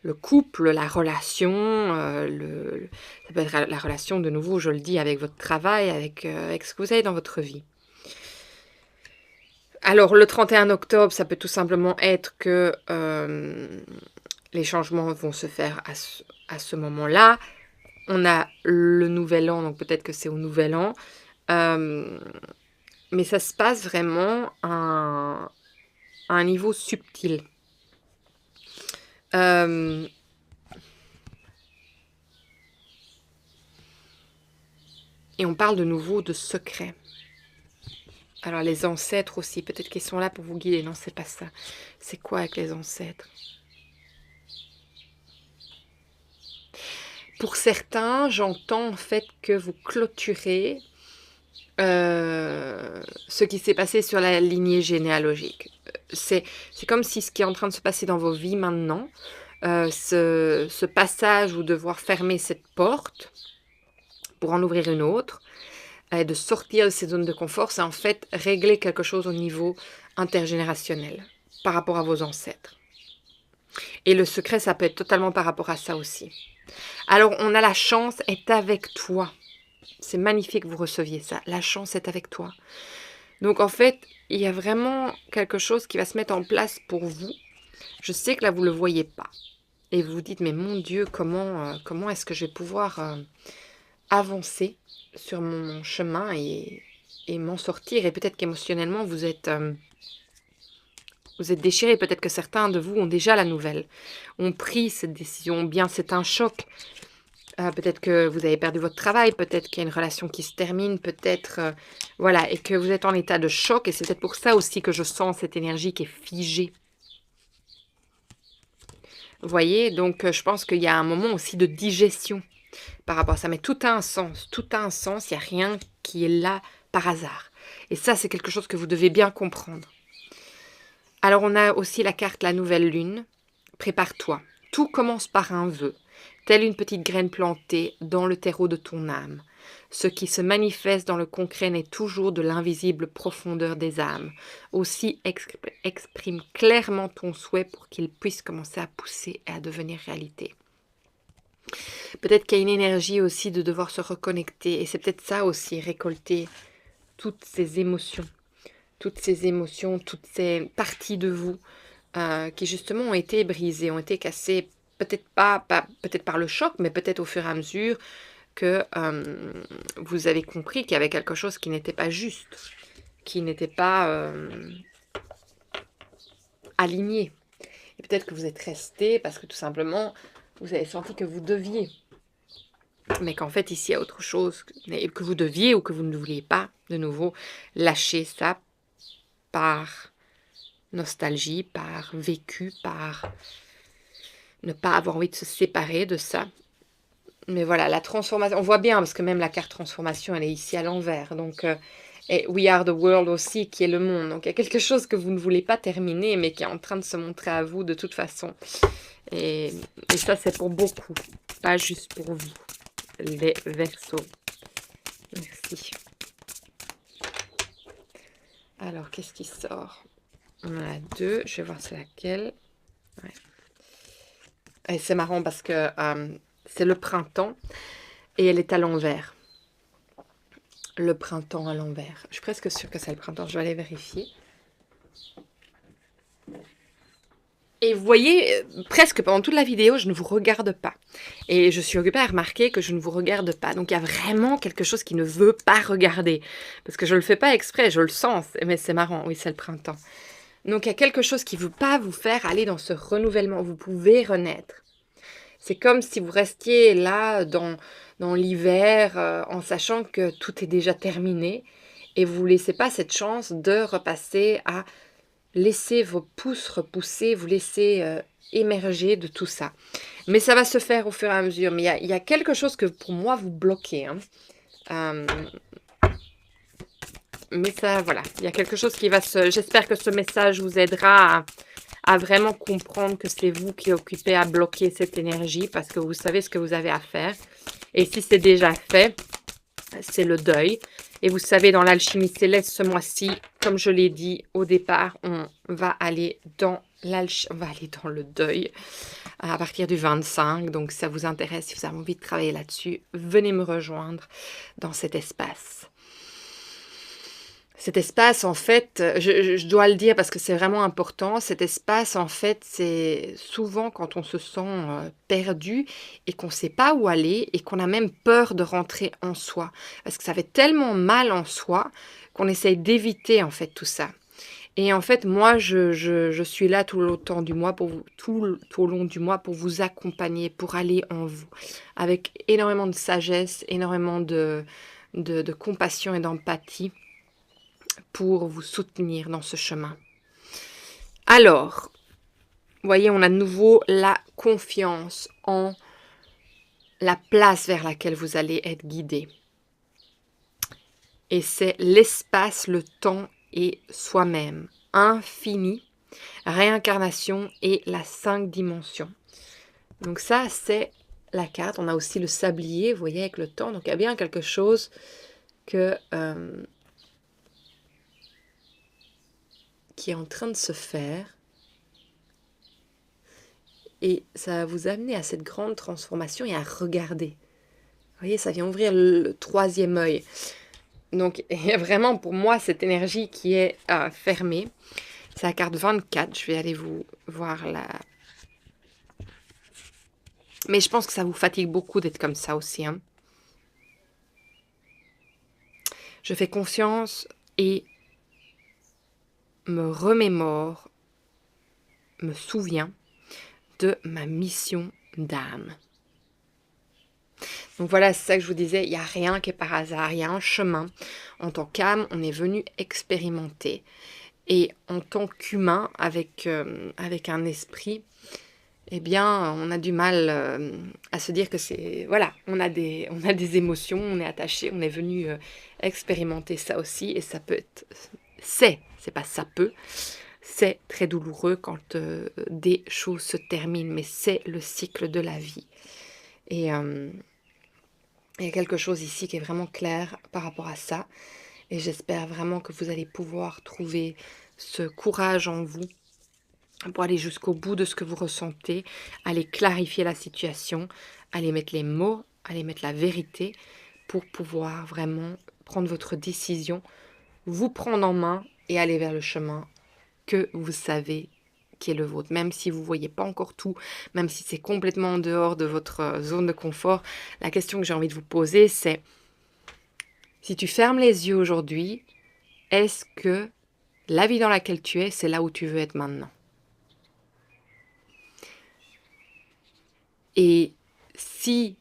le couple, la relation, ça peut être la relation de nouveau, je le dis, avec votre travail, avec ce que vous avez dans votre vie. Alors, le 31 octobre, ça peut tout simplement être que les changements vont se faire à ce moment-là. On a le nouvel an, donc peut-être que c'est au nouvel an. Mais ça se passe vraiment à un niveau subtil. Et on parle de nouveau de secret. Alors les ancêtres aussi, peut-être qu'ils sont là pour vous guider. Non, c'est pas ça. C'est quoi avec les ancêtres? Pour certains, j'entends en fait que vous clôturez ce qui s'est passé sur la lignée généalogique. C'est comme si ce qui est en train de se passer dans vos vies maintenant, ce passage ou devoir fermer cette porte pour en ouvrir une autre, et de sortir de ces zones de confort, c'est en fait régler quelque chose au niveau intergénérationnel par rapport à vos ancêtres. Et le secret, ça peut être totalement par rapport à ça aussi. Alors, on a la chance est avec toi. C'est magnifique que vous receviez ça. La chance est avec toi. Donc, en fait, il y a vraiment quelque chose qui va se mettre en place pour vous. Je sais que là, vous ne le voyez pas. Et vous vous dites, mais mon Dieu, comment est-ce que je vais pouvoir avancer sur mon chemin et m'en sortir? Et peut-être qu'émotionnellement, vous êtes déchirés. Peut-être que certains de vous ont déjà la nouvelle, ont pris cette décision. Bien, c'est un choc. Peut-être que vous avez perdu votre travail, peut-être qu'il y a une relation qui se termine, peut-être, voilà, et que vous êtes en état de choc. Et c'est peut-être pour ça aussi que je sens cette énergie qui est figée. Vous voyez, donc je pense qu'il y a un moment aussi de digestion par rapport à ça. Mais tout a un sens, il n'y a rien qui est là par hasard. Et ça, c'est quelque chose que vous devez bien comprendre. Alors, on a aussi la carte La Nouvelle Lune. Prépare-toi. Tout commence par un vœu, telle une petite graine plantée dans le terreau de ton âme. Ce qui se manifeste dans le concret n'est toujours de l'invisible profondeur des âmes. Aussi, exprime clairement ton souhait pour qu'il puisse commencer à pousser et à devenir réalité. Peut-être qu'il y a une énergie aussi de devoir se reconnecter. Et c'est peut-être ça aussi, récolter toutes ces émotions, toutes ces parties de vous qui justement ont été brisées, ont été cassées, peut-être pas peut-être par le choc, mais peut-être au fur et à mesure que vous avez compris qu'il y avait quelque chose qui n'était pas juste, qui n'était pas aligné. Et peut-être que vous êtes resté parce que tout simplement, vous avez senti que vous deviez. Mais qu'en fait, ici, il y a autre chose que vous deviez ou que vous ne vouliez pas, de nouveau, lâcher ça par nostalgie, par vécu, par ne pas avoir envie de se séparer de ça. Mais voilà, la transformation, on voit bien, parce que même la carte transformation, elle est ici à l'envers. Donc, et We Are the World aussi, qui est le monde. Donc, il y a quelque chose que vous ne voulez pas terminer, mais qui est en train de se montrer à vous de toute façon. Et ça, c'est pour beaucoup, pas juste pour vous, les Verseaux. Merci. Alors, qu'est-ce qui sort? On en a deux, je vais voir c'est laquelle. Ouais. Et c'est marrant parce que c'est le printemps et elle est à l'envers. Le printemps à l'envers. Je suis presque sûre que c'est le printemps, je vais aller vérifier. Et vous voyez, presque pendant toute la vidéo, je ne vous regarde pas. Et je suis occupée à remarquer que je ne vous regarde pas. Donc il y a vraiment quelque chose qui ne veut pas regarder. Parce que je ne le fais pas exprès, je le sens. Mais c'est marrant, oui, c'est le printemps. Donc il y a quelque chose qui ne veut pas vous faire aller dans ce renouvellement. Vous pouvez renaître. C'est comme si vous restiez là dans l'hiver en sachant que tout est déjà terminé. Et vous ne vous laissez pas cette chance de repasser à laisser vos pouces repousser, vous laisser émerger de tout ça. Mais ça va se faire au fur et à mesure. Mais il y a quelque chose que pour moi vous bloquez. Mais ça, voilà. Il y a quelque chose qui va se... J'espère que ce message vous aidera à vraiment comprendre que c'est vous qui occupez à bloquer cette énergie parce que vous savez ce que vous avez à faire. Et si c'est déjà fait, c'est le deuil. Et vous savez, dans l'alchimie céleste, ce mois-ci, comme je l'ai dit au départ, on va aller dans le deuil à partir du 25. Donc, si ça vous intéresse, si vous avez envie de travailler là-dessus, venez me rejoindre dans cet espace. Cet espace, en fait, je dois le dire parce que c'est vraiment important, cet espace, en fait, c'est souvent quand on se sent perdu et qu'on ne sait pas où aller et qu'on a même peur de rentrer en soi. Parce que ça fait tellement mal en soi qu'on essaye d'éviter, en fait, tout ça. Et en fait, moi, je suis là tout le temps du mois pour vous, tout au long du mois pour vous accompagner, pour aller en vous, avec énormément de sagesse, énormément de compassion et d'empathie pour vous soutenir dans ce chemin. Alors, vous voyez, on a de nouveau la confiance en la place vers laquelle vous allez être guidé. Et c'est l'espace, le temps et soi-même. Infini, réincarnation et la 5 dimensions. Donc ça, c'est la carte. On a aussi le sablier, vous voyez, avec le temps. Donc il y a bien quelque chose que... qui est en train de se faire et ça va vous amener à cette grande transformation et à regarder. Vous voyez, ça vient ouvrir le 3e œil. Donc, il y a vraiment pour moi cette énergie qui est fermée. C'est la carte 24. Je vais aller vous voir la... Mais je pense que ça vous fatigue beaucoup d'être comme ça aussi. Hein. Je fais confiance et me remémore, me souviens de ma mission d'âme. Donc voilà, c'est ça que je vous disais, il n'y a rien qui est par hasard, il y a un chemin. En tant qu'âme, on est venu expérimenter. Et en tant qu'humain, avec un esprit, eh bien, on a du mal à se dire que c'est... Voilà, on a des émotions, on est attaché, on est venu expérimenter ça aussi. Et ça peut être... c'est pas ça peut... C'est très douloureux quand des choses se terminent, mais c'est le cycle de la vie. Et il y a quelque chose ici qui est vraiment clair par rapport à ça. Et j'espère vraiment que vous allez pouvoir trouver ce courage en vous pour aller jusqu'au bout de ce que vous ressentez, aller clarifier la situation, aller mettre les mots, aller mettre la vérité pour pouvoir vraiment prendre votre décision, vous prendre en main et aller vers le chemin que vous savez qui est le vôtre. Même si vous ne voyez pas encore tout, même si c'est complètement en dehors de votre zone de confort, la question que j'ai envie de vous poser, c'est si tu fermes les yeux aujourd'hui, est-ce que la vie dans laquelle tu es, c'est là où tu veux être maintenant? Et si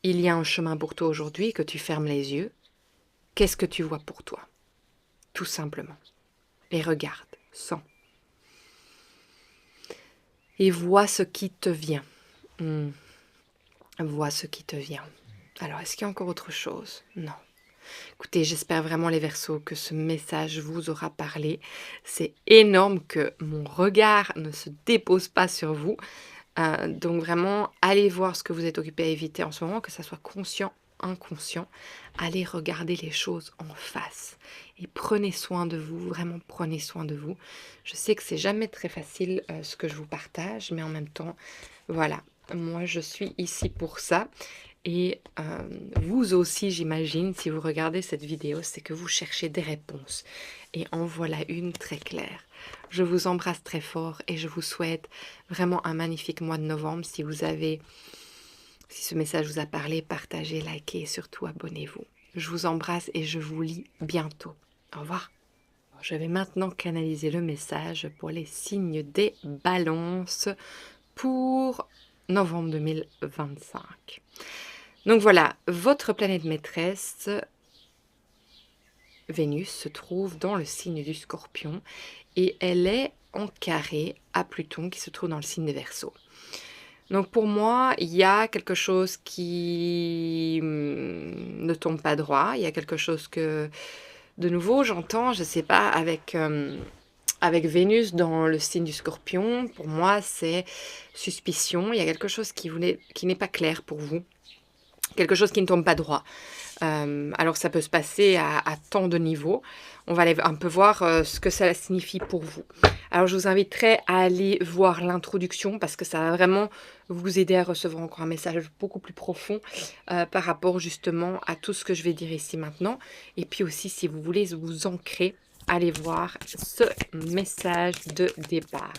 il y a un chemin pour toi aujourd'hui, que tu fermes les yeux, qu'est-ce que tu vois pour toi? Tout simplement. Et regarde, sens. Et vois ce qui te vient. Vois ce qui te vient. Alors, est-ce qu'il y a encore autre chose? Non. Écoutez, j'espère vraiment les Verseaux que ce message vous aura parlé. C'est énorme que mon regard ne se dépose pas sur vous. Donc vraiment, allez voir ce que vous êtes occupé à éviter en ce moment, que ça soit conscient, inconscient. Allez regarder les choses en face. Et prenez soin de vous, vraiment prenez soin de vous. Je sais que c'est jamais très facile ce que je vous partage, mais en même temps, voilà, moi je suis ici pour ça. Et vous aussi, j'imagine, si vous regardez cette vidéo, c'est que vous cherchez des réponses. Et en voilà une très claire. Je vous embrasse très fort et je vous souhaite vraiment un magnifique mois de novembre. Si ce message vous a parlé, partagez, likez et surtout abonnez-vous. Je vous embrasse et je vous lis bientôt. Au revoir. Je vais maintenant canaliser le message pour les signes des balances pour novembre 2025. Donc voilà, votre planète maîtresse, Vénus, se trouve dans le signe du Scorpion et elle est en carré à Pluton qui se trouve dans le signe des Verseaux. Donc pour moi, il y a quelque chose qui ne tombe pas droit, il y a quelque chose que, de nouveau, j'entends, je ne sais pas, avec Vénus dans le signe du Scorpion, pour moi, c'est suspicion, il y a quelque chose qui n'est pas clair pour vous. quelque chose qui ne tombe pas droit. Alors ça peut se passer à tant de niveaux. On va aller un peu voir ce que ça signifie pour vous. Alors je vous inviterai à aller voir l'introduction parce que ça va vraiment vous aider à recevoir encore un message beaucoup plus profond par rapport justement à tout ce que je vais dire ici maintenant. Et puis aussi si vous voulez vous ancrer, allez voir ce message de départ.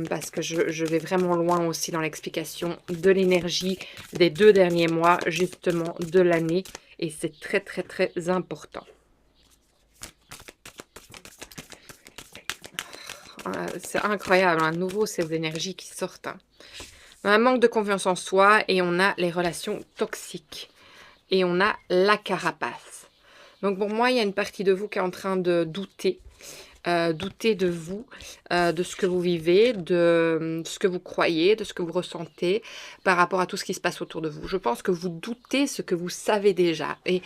Parce que je vais vraiment loin aussi dans l'explication de l'énergie des 2 derniers mois, justement, de l'année. Et c'est très, très, très important. C'est incroyable, à nouveau, ces énergies qui sortent. Hein. On a un manque de confiance en soi et on a les relations toxiques. Et on a la carapace. Donc pour moi, il y a une partie de vous qui est en train de douter. Douter de vous, de ce que vous vivez, de ce que vous croyez, de ce que vous ressentez par rapport à tout ce qui se passe autour de vous. Je pense que vous doutez ce que vous savez déjà. Et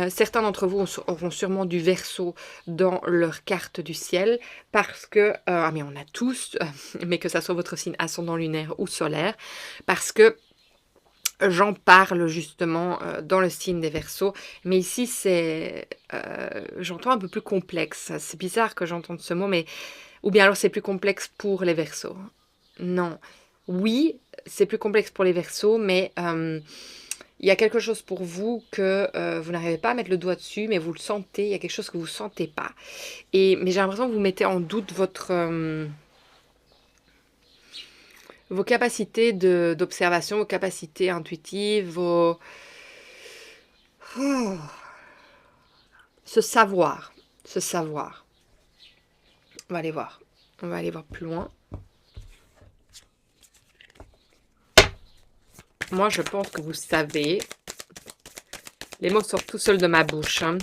certains d'entre vous auront sûrement du Verseau dans leur carte du ciel parce que, mais on a tous, mais que ça soit votre signe ascendant lunaire ou solaire, parce que j'en parle justement dans le signe des Verseaux, mais ici c'est, j'entends un peu plus complexe. C'est bizarre que j'entende ce mot, mais ou bien alors c'est plus complexe pour les Verseaux. Non, oui, c'est plus complexe pour les Verseaux, mais il y a quelque chose pour vous que vous n'arrivez pas à mettre le doigt dessus, mais vous le sentez. Il y a quelque chose que vous sentez pas. Mais j'ai l'impression que vous mettez en doute vos capacités d'observation, vos capacités intuitives, oh, ce savoir, ce savoir. On va aller voir. On va aller voir plus loin. Moi, je pense que vous savez. Les mots sortent tout seuls de ma bouche. Hein.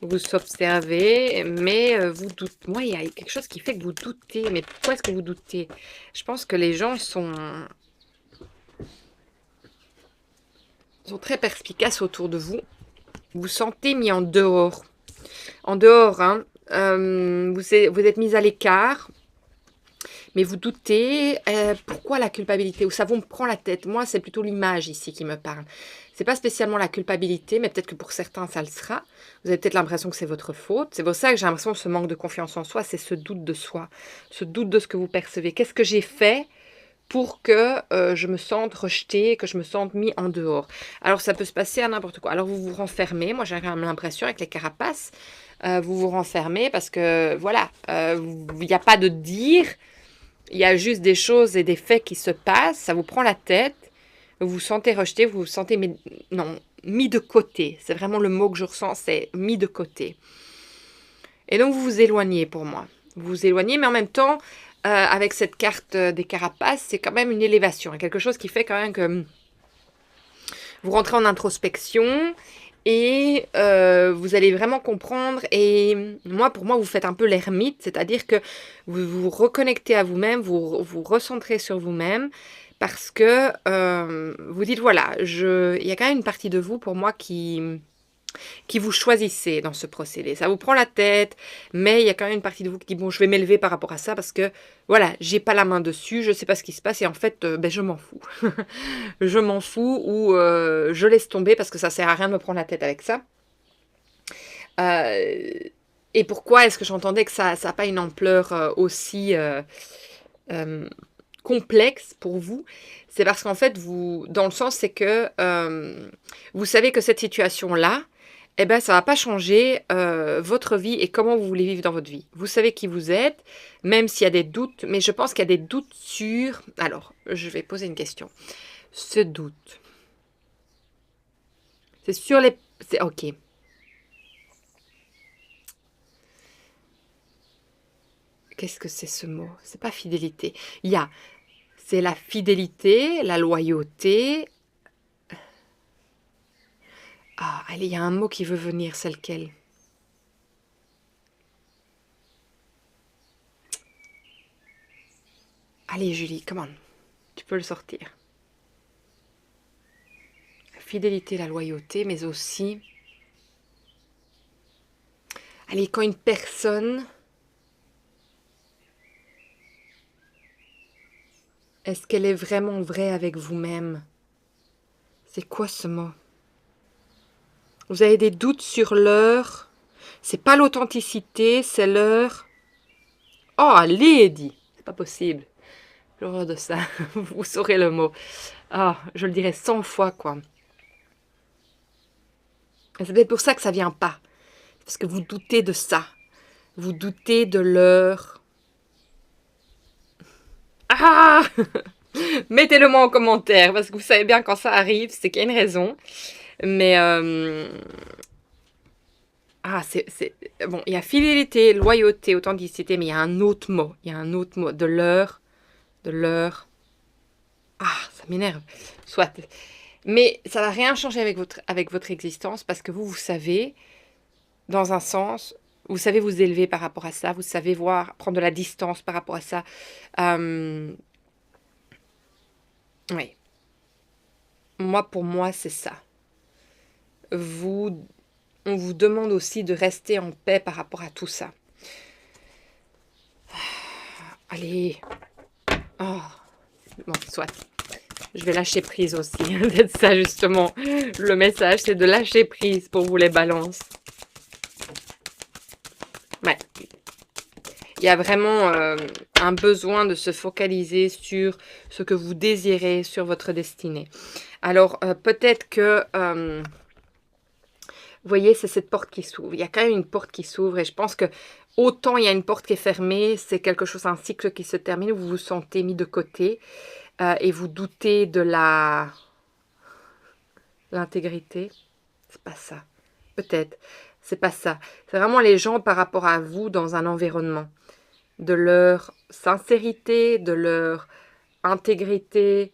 Vous observez, mais vous doutez. Moi, il y a quelque chose qui fait que vous doutez. Mais pourquoi est-ce que vous doutez? Je pense que les gens sont très perspicaces autour de vous. Vous vous sentez mis en dehors. En dehors, hein. Vous êtes mis à l'écart. Mais vous doutez, pourquoi la culpabilité? Ou ça vous me prend la tête? Moi, c'est plutôt l'image ici qui me parle. C'est pas spécialement la culpabilité, mais peut-être que pour certains, ça le sera. Vous avez peut-être l'impression que c'est votre faute. C'est pour ça que j'ai l'impression que ce manque de confiance en soi, c'est ce doute de soi, ce doute de ce que vous percevez. Qu'est-ce que j'ai fait pour que je me sente rejetée, que je me sente mis en dehors? Alors, ça peut se passer à n'importe quoi. Alors, vous vous renfermez. Moi, j'ai quand même l'impression, avec les carapaces, vous vous renfermez parce que, voilà, il n'y a pas de dire. Il y a juste des choses et des faits qui se passent, ça vous prend la tête, vous vous sentez rejeté, vous vous sentez mis de côté. C'est vraiment le mot que je ressens, c'est mis de côté. Et donc vous vous éloignez pour moi. Vous vous éloignez, mais en même temps, avec cette carte des carapaces, c'est quand même une élévation. Quelque chose qui fait quand même que vous rentrez en introspection et vous allez vraiment comprendre. Et moi, pour moi, vous faites un peu l'ermite, c'est-à-dire que vous vous reconnectez à vous-même, vous vous recentrez sur vous-même, parce que vous dites, voilà, il y a quand même une partie de vous, pour moi, qui vous choisissez dans ce procédé. Ça vous prend la tête, mais il y a quand même une partie de vous qui dit, bon, je vais m'élever par rapport à ça, parce que, voilà, j'ai pas la main dessus, je sais pas ce qui se passe, et en fait, ben, je m'en fous. Je m'en fous, ou je laisse tomber, parce que ça sert à rien de me prendre la tête avec ça. Et pourquoi est-ce que j'entendais que ça n'a pas une ampleur aussi complexe pour vous? C'est parce qu'en fait, dans le sens, c'est que vous savez que cette situation-là, eh ben, ça ne va pas changer votre vie et comment vous voulez vivre dans votre vie. Vous savez qui vous êtes, même s'il y a des doutes, mais je pense qu'il y a des doutes sur... Alors, je vais poser une question. Ce doute, c'est sur les... Ok. Qu'est-ce que c'est ce mot? C'est pas fidélité. C'est la fidélité, la loyauté. Ah, allez, il y a un mot qui veut venir, c'est lequel? Allez, Julie, come on. Tu peux le sortir. La fidélité, la loyauté, mais aussi... Allez, quand une personne... Est-ce qu'elle est vraiment vraie avec vous-même? C'est quoi ce mot? Vous avez des doutes sur l'heure. C'est pas l'authenticité, c'est l'heure. Oh, Lady! C'est pas possible. L'horreur de ça. Vous saurez le mot. Ah, je le dirai 100 fois, quoi. Et c'est peut-être pour ça que ça vient pas. Parce que vous doutez de ça. Vous doutez de l'heure. Ah! Mettez-le moi en commentaire, parce que vous savez bien quand ça arrive, c'est qu'il y a une raison. Mais, ah, bon, il y a fidélité, loyauté, authenticité, mais il y a un autre mot. Il y a un autre mot. De l'heure. De l'heure. Ah, ça m'énerve. Soit. Mais ça va rien changer avec votre existence, parce que vous savez, dans un sens, vous savez vous élever par rapport à ça, vous savez prendre de la distance par rapport à ça. Oui. Pour moi, c'est ça. On vous demande aussi de rester en paix par rapport à tout ça. Allez. Oh. Bon, soit. Je vais lâcher prise aussi. C'est ça, justement. Le message, c'est de lâcher prise pour vous, les balances. Ouais. Il y a vraiment un besoin de se focaliser sur ce que vous désirez, sur votre destinée. Alors, peut-être que... vous voyez, c'est cette porte qui s'ouvre. Il y a quand même une porte qui s'ouvre et je pense que autant il y a une porte qui est fermée, c'est quelque chose, un cycle qui se termine, où vous vous sentez mis de côté et vous doutez de l'intégrité. C'est pas ça. Peut-être. C'est pas ça. C'est vraiment les gens par rapport à vous dans un environnement. De leur sincérité, de leur intégrité.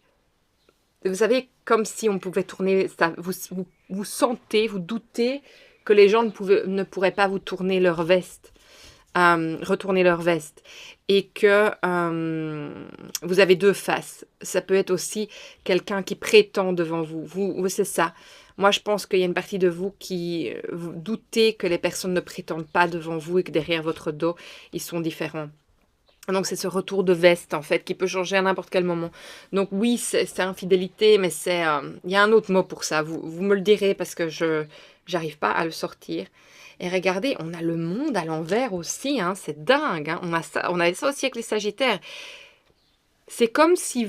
Vous savez, comme si on pouvait tourner ça. Vous sentez, vous doutez que les gens ne pourraient pas vous tourner leur veste. Retourner leur veste. Et que vous avez deux faces. Ça peut être aussi quelqu'un qui prétend devant vous. C'est ça. Moi, je pense qu'il y a une partie de vous qui vous doutez que les personnes ne prétendent pas devant vous et que derrière votre dos, ils sont différents. Donc, c'est ce retour de veste, en fait, qui peut changer à n'importe quel moment. Donc, oui, c'est infidélité, mais il y a un autre mot pour ça. Vous me le direz parce que je n'arrive pas à le sortir. Et regardez, on a le monde à l'envers aussi, hein, c'est dingue. Hein. On a ça aussi avec les Sagittaires. C'est comme si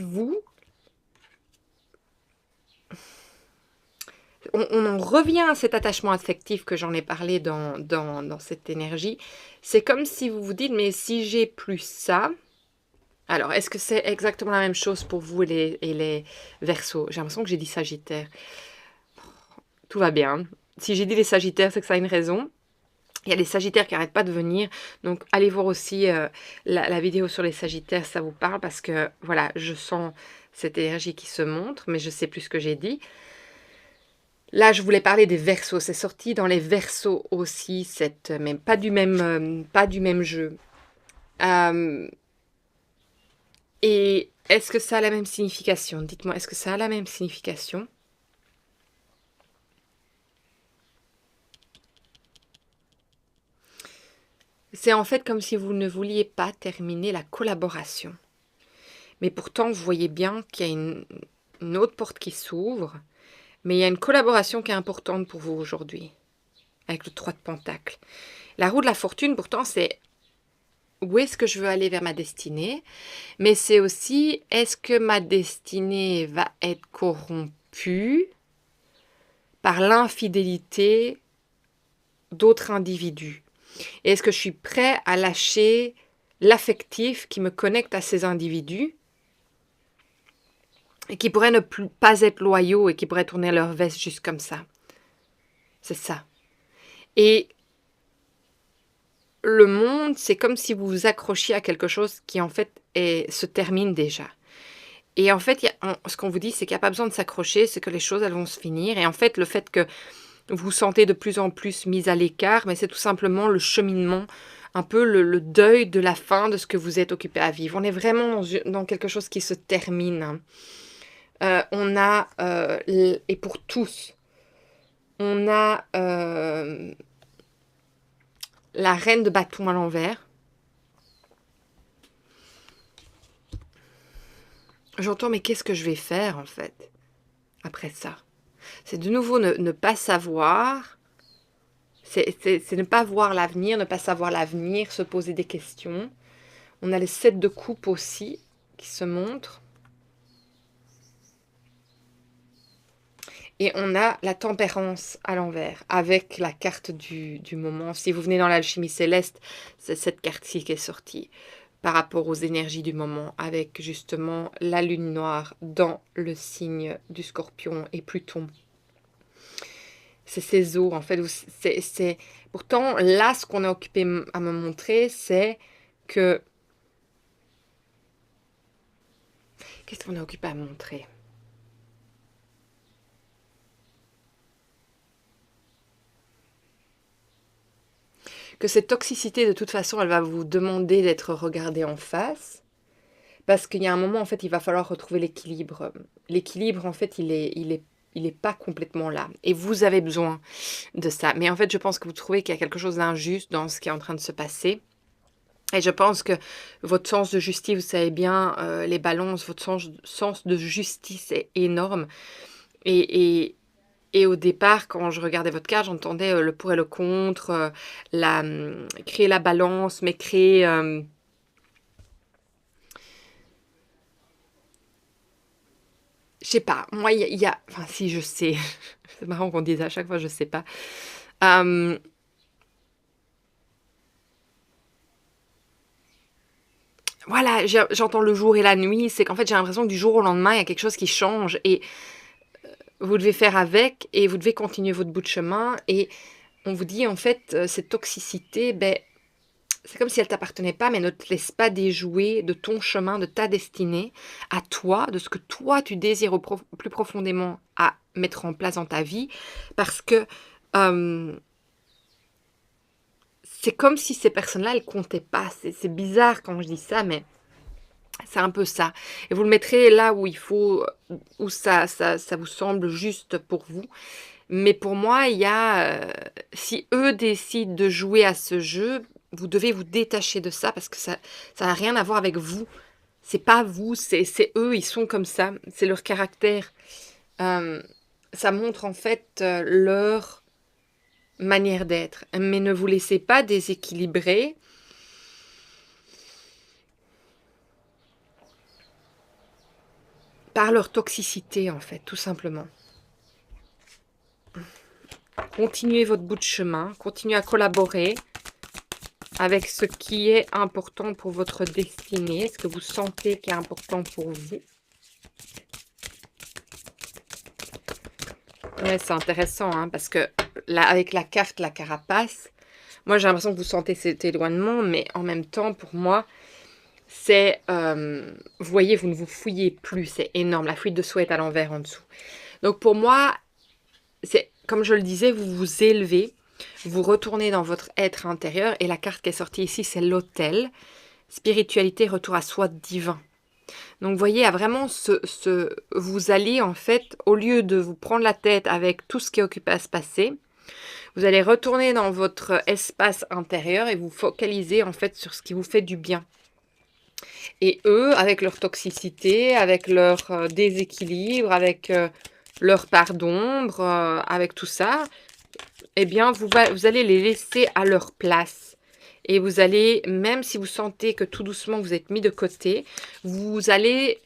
on en revient à cet attachement affectif que j'en ai parlé dans cette énergie. C'est comme si vous vous dites, mais si j'ai plus ça... Alors, est-ce que c'est exactement la même chose pour vous et les Verseaux? J'ai l'impression que j'ai dit Sagittaire. Tout va bien. Si j'ai dit les Sagittaires, c'est que ça a une raison. Il y a les Sagittaires qui n'arrêtent pas de venir. Donc, allez voir aussi la vidéo sur les Sagittaires, ça vous parle. Parce que, voilà, je sens cette énergie qui se montre, mais je ne sais plus ce que j'ai dit. Là, je voulais parler des Verseaux. C'est sorti dans les Verseaux aussi, mais pas du même jeu. Et est-ce que ça a la même signification? Dites-moi, est-ce que ça a la même signification? C'est en fait comme si vous ne vouliez pas terminer la collaboration. Mais pourtant, vous voyez bien qu'il y a une autre porte qui s'ouvre. Mais il y a une collaboration qui est importante pour vous aujourd'hui. Avec le 3 de Pentacles. La roue de la fortune, pourtant, c'est où est-ce que je veux aller vers ma destinée? Mais c'est aussi, est-ce que ma destinée va être corrompue par l'infidélité d'autres individus? Et est-ce que je suis prêt à lâcher l'affectif qui me connecte à ces individus et qui pourraient ne pas être loyaux et qui pourraient tourner leur veste juste comme ça? C'est ça. Et le monde, c'est comme si vous vous accrochiez à quelque chose qui en fait se termine déjà. Et en fait, ce qu'on vous dit, c'est qu'il n'y a pas besoin de s'accrocher, c'est que les choses, elles vont se finir. Et en fait, le fait que vous vous sentez de plus en plus mis à l'écart, mais c'est tout simplement le cheminement, un peu le deuil de la fin de ce que vous êtes occupé à vivre. On est vraiment dans quelque chose qui se termine. On a, et pour tous, on a la reine de bâton à l'envers. J'entends, mais qu'est-ce que je vais faire, en fait, après ça? C'est de nouveau ne pas savoir, c'est ne pas voir l'avenir, ne pas savoir l'avenir, se poser des questions. On a les 7 de coupe aussi qui se montrent. Et on a la tempérance à l'envers, avec la carte du moment. Si vous venez dans l'alchimie céleste, c'est cette carte-ci qui est sortie par rapport aux énergies du moment, avec justement la lune noire dans le signe du Scorpion et Pluton. C'est ces eaux, en fait. Pourtant, là, ce qu'on est occupé à me montrer, c'est que... Qu'est-ce qu'on est occupé à montrer? Que cette toxicité, de toute façon, elle va vous demander d'être regardée en face. Parce qu'il y a un moment, en fait, il va falloir retrouver l'équilibre. L'équilibre, en fait, il est pas complètement là. Et vous avez besoin de ça. Mais en fait, je pense que vous trouvez qu'il y a quelque chose d'injuste dans ce qui est en train de se passer. Et je pense que votre sens de justice, vous savez bien, les balances, votre sens de justice est énorme. Et au départ, quand je regardais votre carte, j'entendais le pour et le contre, créer la balance, mais créer... je sais pas, moi, il y a... Enfin, si, je sais. C'est marrant qu'on dise à chaque fois, je sais pas. Voilà, j'entends le jour et la nuit. C'est qu'en fait, j'ai l'impression que du jour au lendemain, il y a quelque chose qui change. Et vous devez faire avec, et vous devez continuer votre bout de chemin. Et on vous dit, en fait, cette toxicité, ben, c'est comme si elle t'appartenait pas, mais ne te laisse pas déjouer de ton chemin, de ta destinée, à toi, de ce que toi, tu désires plus profondément à mettre en place dans ta vie. Parce que c'est comme si ces personnes-là, elles comptaient pas. C'est bizarre quand je dis ça, mais c'est un peu ça. Et vous le mettrez là où il faut, où ça vous semble juste pour vous. Mais pour moi, il y a... si eux décident de jouer à ce jeu, vous devez vous détacher de ça parce que ça n'a rien à voir avec vous. C'est pas vous, c'est eux, ils sont comme ça. C'est leur caractère. Ça montre en fait leur manière d'être. Mais ne vous laissez pas déséquilibrer par leur toxicité, en fait, tout simplement. Continuez votre bout de chemin, continuez à collaborer avec ce qui est important pour votre destinée, ce que vous sentez qui est important pour vous. Ouais, c'est intéressant, hein, parce que là, avec la carte, la carapace, moi j'ai l'impression que vous sentez cet éloignement, mais en même temps, pour moi, c'est, vous voyez, vous ne vous fouillez plus, c'est énorme, la fuite de soi est à l'envers en dessous. Donc pour moi, c'est comme je le disais, vous vous élevez, vous retournez dans votre être intérieur, et la carte qui est sortie ici, c'est l'autel, spiritualité, retour à soi divin. Donc vous voyez, à vraiment vous allez en fait, au lieu de vous prendre la tête avec tout ce qui est occupé à se passer, vous allez retourner dans votre espace intérieur et vous focaliser en fait sur ce qui vous fait du bien. Et eux, avec leur toxicité, avec leur déséquilibre, avec leur part d'ombre, avec tout ça, eh bien, vous allez les laisser à leur place. Et vous allez, même si vous sentez que tout doucement vous êtes mis de côté, vous allez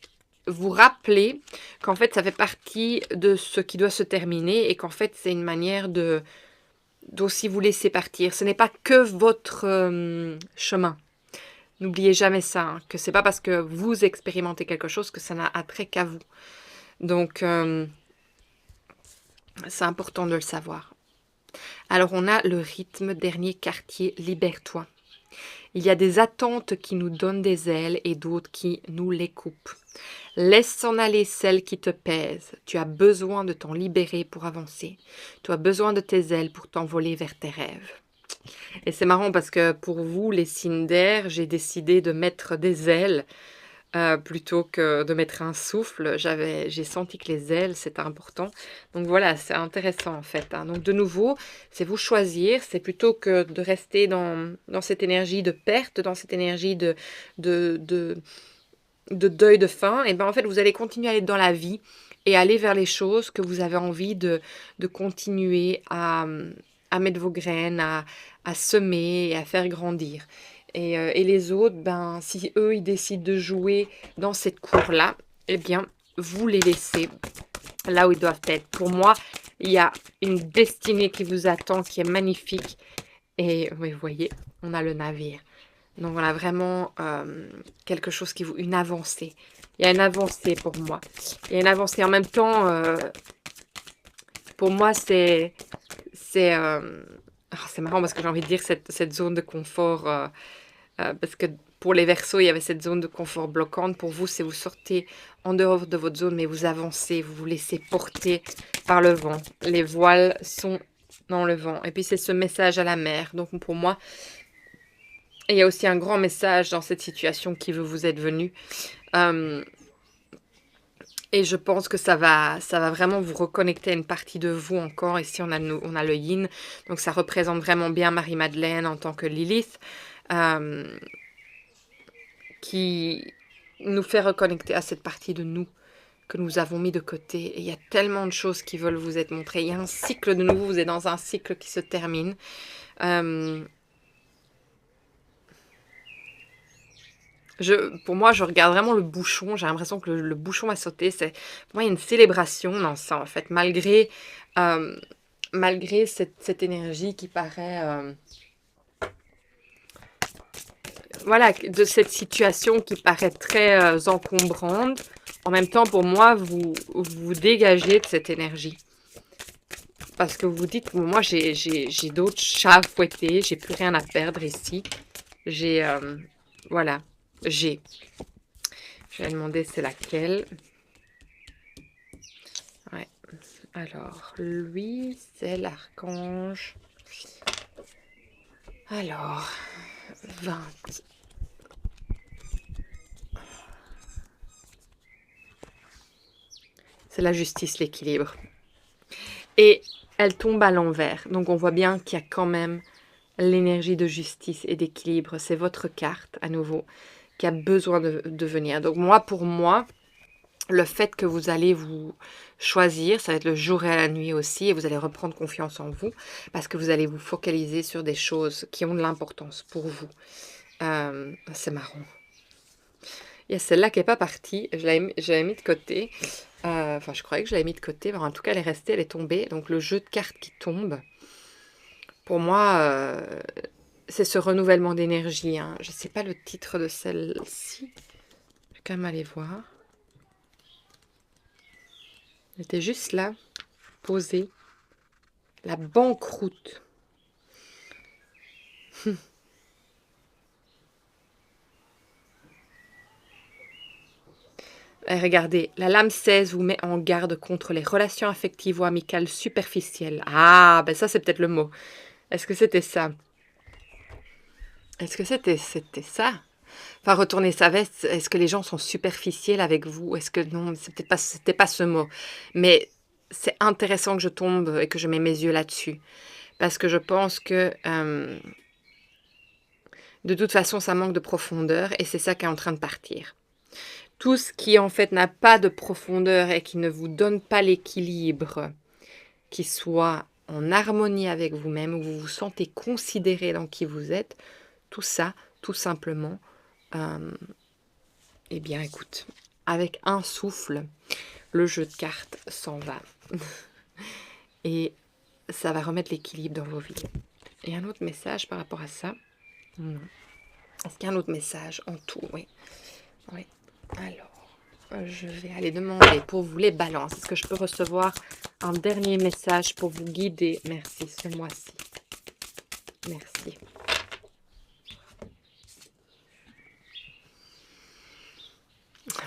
vous rappeler qu'en fait, ça fait partie de ce qui doit se terminer et qu'en fait, c'est une manière d'aussi vous laisser partir. Ce n'est pas que votre chemin. N'oubliez jamais ça, hein, que c'est pas parce que vous expérimentez quelque chose que ça n'a attrait qu'à vous. Donc, c'est important de le savoir. Alors, on a le rythme, dernier quartier, libère-toi. Il y a des attentes qui nous donnent des ailes et d'autres qui nous les coupent. Laisse s'en aller celles qui te pèsent. Tu as besoin de t'en libérer pour avancer. Tu as besoin de tes ailes pour t'envoler vers tes rêves. Et c'est marrant parce que pour vous, les signes d'air, j'ai décidé de mettre des ailes plutôt que de mettre un souffle. J'ai senti que les ailes, c'était important. Donc voilà, c'est intéressant en fait, hein. Donc de nouveau, c'est vous choisir. C'est plutôt que de rester dans cette énergie de perte, dans cette énergie de deuil de fin. Et bien en fait, vous allez continuer à être dans la vie. et aller vers les choses que vous avez envie de continuer à mettre vos graines, à semer et à faire grandir. Et les autres, ben, si eux, ils décident de jouer dans cette cour-là, eh bien, vous les laissez là où ils doivent être. Pour moi, il y a une destinée qui vous attend, qui est magnifique. Et oui, vous voyez, on a le navire. Donc voilà, vraiment quelque chose qui vous... Une avancée. Il y a une avancée pour moi. Il y a une avancée. En même temps, pour moi, c'est marrant parce que j'ai envie de dire cette zone de confort. Parce que pour les Verseaux, il y avait cette zone de confort bloquante. Pour vous, c'est vous sortez en dehors de votre zone, mais vous avancez, vous vous laissez porter par le vent. Les voiles sont dans le vent. Et puis, c'est ce message à la mer. Donc, pour moi, il y a aussi un grand message dans cette situation qui veut vous être venu. Et je pense que ça va vraiment vous reconnecter à une partie de vous encore. Ici, on a le yin. Donc, ça représente vraiment bien Marie-Madeleine en tant que Lilith. Qui nous fait reconnecter à cette partie de nous que nous avons mis de côté. Et il y a tellement de choses qui veulent vous être montrées. Il y a un cycle de nouveau. Vous êtes dans un cycle qui se termine. Pour moi, je regarde vraiment le bouchon. J'ai l'impression que le bouchon va sauter. Pour moi, il y a une célébration dans ça, en fait. Malgré cette énergie qui paraît... voilà, de cette situation qui paraît très encombrante. En même temps, pour moi, vous dégagez de cette énergie. Parce que vous dites, moi, j'ai d'autres chats à fouetter. J'ai plus rien à perdre ici. Voilà, j'ai... Je vais demander c'est laquelle. Ouais. Alors, lui, c'est l'archange. Alors, 20. C'est la justice, l'équilibre. Et elle tombe à l'envers. Donc, on voit bien qu'il y a quand même l'énergie de justice et d'équilibre. C'est votre carte, à nouveau, qui a besoin de venir. Donc, pour moi, le fait que vous allez vous choisir, ça va être le jour et la nuit aussi, et vous allez reprendre confiance en vous, parce que vous allez vous focaliser sur des choses qui ont de l'importance pour vous. C'est marrant. Il y a celle-là qui n'est pas partie, je l'avais mis de côté. Enfin, je croyais que je l'avais mis de côté, mais en tout cas, elle est restée, elle est tombée. Donc, le jeu de cartes qui tombe, pour moi, c'est ce renouvellement d'énergie. Hein. Je ne sais pas le titre de celle-ci. Je vais quand même aller voir. Elle était juste là, posée. La banqueroute. Regardez, la lame 16 vous met en garde contre les relations affectives ou amicales superficielles. Ah, ben ça c'est peut-être le mot. Est-ce que c'était ça? Est-ce que c'était ça? Enfin, retourner sa veste, est-ce que les gens sont superficiels avec vous? Est-ce que non, c'était pas ce mot. Mais c'est intéressant que je tombe et que je mets mes yeux là-dessus. Parce que je pense que de toute façon, ça manque de profondeur et c'est ça qui est en train de partir. Tout ce qui en fait n'a pas de profondeur et qui ne vous donne pas l'équilibre, qui soit en harmonie avec vous-même, où vous vous sentez considéré dans qui vous êtes, tout ça, tout simplement, eh bien écoute, avec un souffle, le jeu de cartes s'en va. Et ça va remettre l'équilibre dans vos vies. Et un autre message par rapport à ça? Non. Est-ce qu'il y a un autre message en tout? Oui. Oui. Alors, je vais aller demander pour vous les balances. Est-ce que je peux recevoir un dernier message pour vous guider? Merci, ce mois-ci. Merci.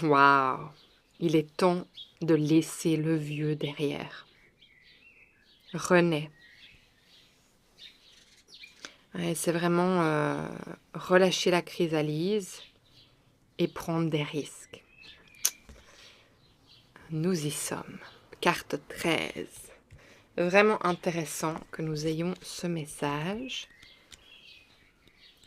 Waouh! Il est temps de laisser le vieux derrière. Renaît. Ouais, c'est vraiment relâcher la chrysalise et prendre des risques. Nous y sommes. Carte 13. Vraiment intéressant que nous ayons ce message.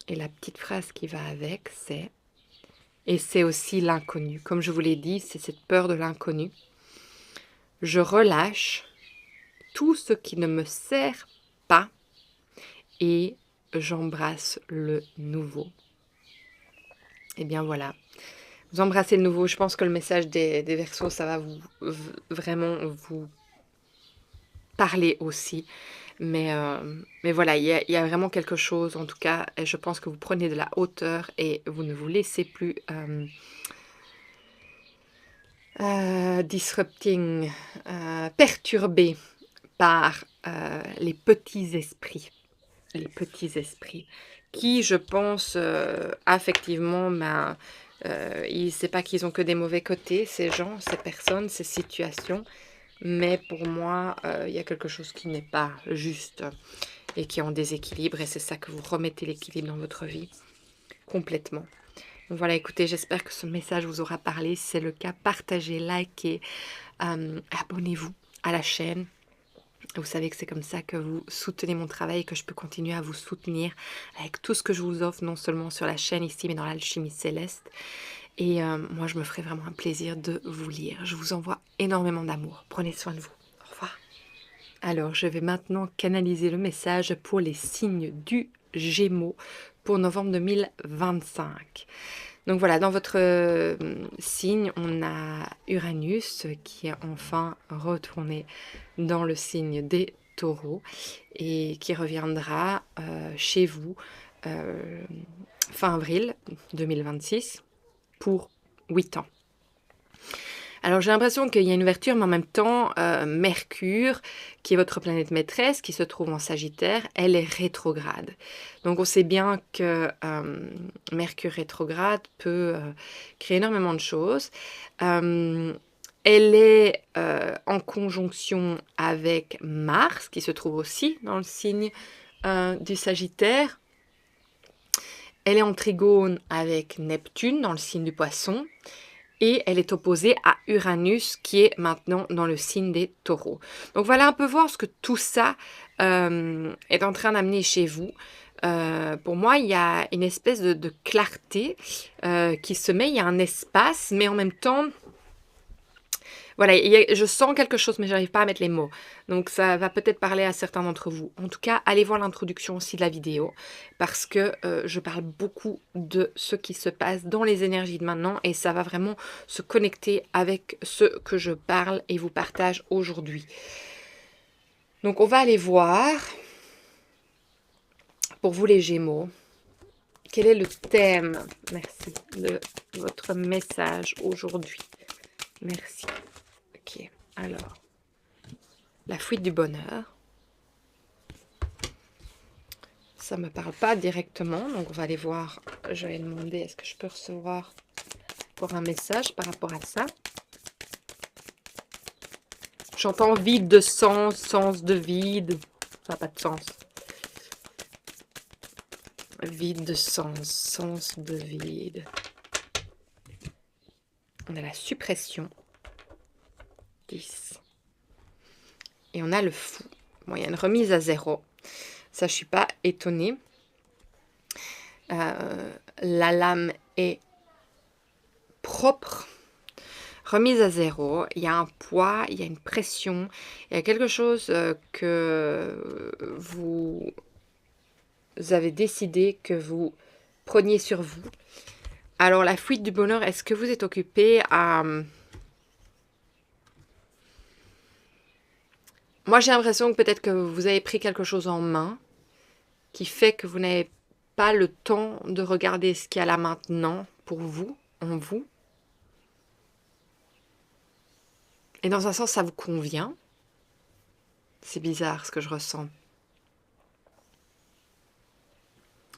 Et la petite phrase qui va avec, c'est « Et c'est aussi l'inconnu ». Comme je vous l'ai dit, c'est cette peur de l'inconnu. Je relâche tout ce qui ne me sert pas et j'embrasse le nouveau. Et bien voilà, vous embrassez le nouveau. Je pense que le message des Verseaux, ça va vraiment vous parler aussi. Mais voilà, il y a vraiment quelque chose, en tout cas, et je pense que vous prenez de la hauteur et vous ne vous laissez plus perturber par les petits esprits. Les petits esprits qui, je pense, affectivement, c'est pas qu'ils ont que des mauvais côtés, ces gens, ces personnes, ces situations, mais pour moi, il y a quelque chose qui n'est pas juste et qui est en déséquilibre, et c'est ça que vous remettez l'équilibre dans votre vie, complètement. Donc voilà, écoutez, j'espère que ce message vous aura parlé. Si c'est le cas, partagez, likez, abonnez-vous à la chaîne. Vous savez que c'est comme ça que vous soutenez mon travail et que je peux continuer à vous soutenir avec tout ce que je vous offre, non seulement sur la chaîne ici, mais dans l'Alchimie Céleste. Et moi, je me ferai vraiment un plaisir de vous lire. Je vous envoie énormément d'amour. Prenez soin de vous. Au revoir. Alors, je vais maintenant canaliser le message pour les signes du Gémeaux pour novembre 2025. Donc voilà, dans votre signe, on a Uranus qui est enfin retourné dans le signe des Taureaux et qui reviendra chez vous fin avril 2026 pour 8 ans. Alors j'ai l'impression qu'il y a une ouverture, mais en même temps, Mercure, qui est votre planète maîtresse, qui se trouve en Sagittaire, elle est rétrograde. Donc on sait bien que Mercure rétrograde peut créer énormément de choses. Elle est en conjonction avec Mars, qui se trouve aussi dans le signe du Sagittaire. Elle est en trigone avec Neptune, dans le signe du Poisson. Et elle est opposée à Uranus qui est maintenant dans le signe des Taureaux. Donc voilà un peu voir ce que tout ça est en train d'amener chez vous. Pour moi, il y a une espèce de clarté qui se met, il y a un espace, mais en même temps, voilà, je sens quelque chose, mais je n'arrive pas à mettre les mots. Donc ça va peut-être parler à certains d'entre vous. En tout cas, allez voir l'introduction aussi de la vidéo, parce que je parle beaucoup de ce qui se passe dans les énergies de maintenant, et ça va vraiment se connecter avec ce que je parle et vous partage aujourd'hui. Donc on va aller voir, pour vous les Gémeaux, quel est le thème, merci, de votre message aujourd'hui. Merci. Ok, alors, la fuite du bonheur. Ça ne me parle pas directement, donc on va aller voir. Je vais demander, est-ce que je peux recevoir pour un message par rapport à ça? J'entends vide de sens, sens de vide. Ça n'a pas de sens. Vide de sens, sens de vide. On a la suppression. 10. Et on a le fou. Bon, il y a une remise à zéro. Ça, je ne suis pas étonnée. La lame est propre. Remise à zéro. Il y a un poids, il y a une pression. Il y a quelque chose que vous avez décidé que vous preniez sur vous. Alors, la fuite du bonheur, est-ce que vous êtes occupé à... Moi, j'ai l'impression que peut-être que vous avez pris quelque chose en main qui fait que vous n'avez pas le temps de regarder ce qu'il y a là maintenant pour vous, en vous. Et dans un sens, ça vous convient. C'est bizarre ce que je ressens.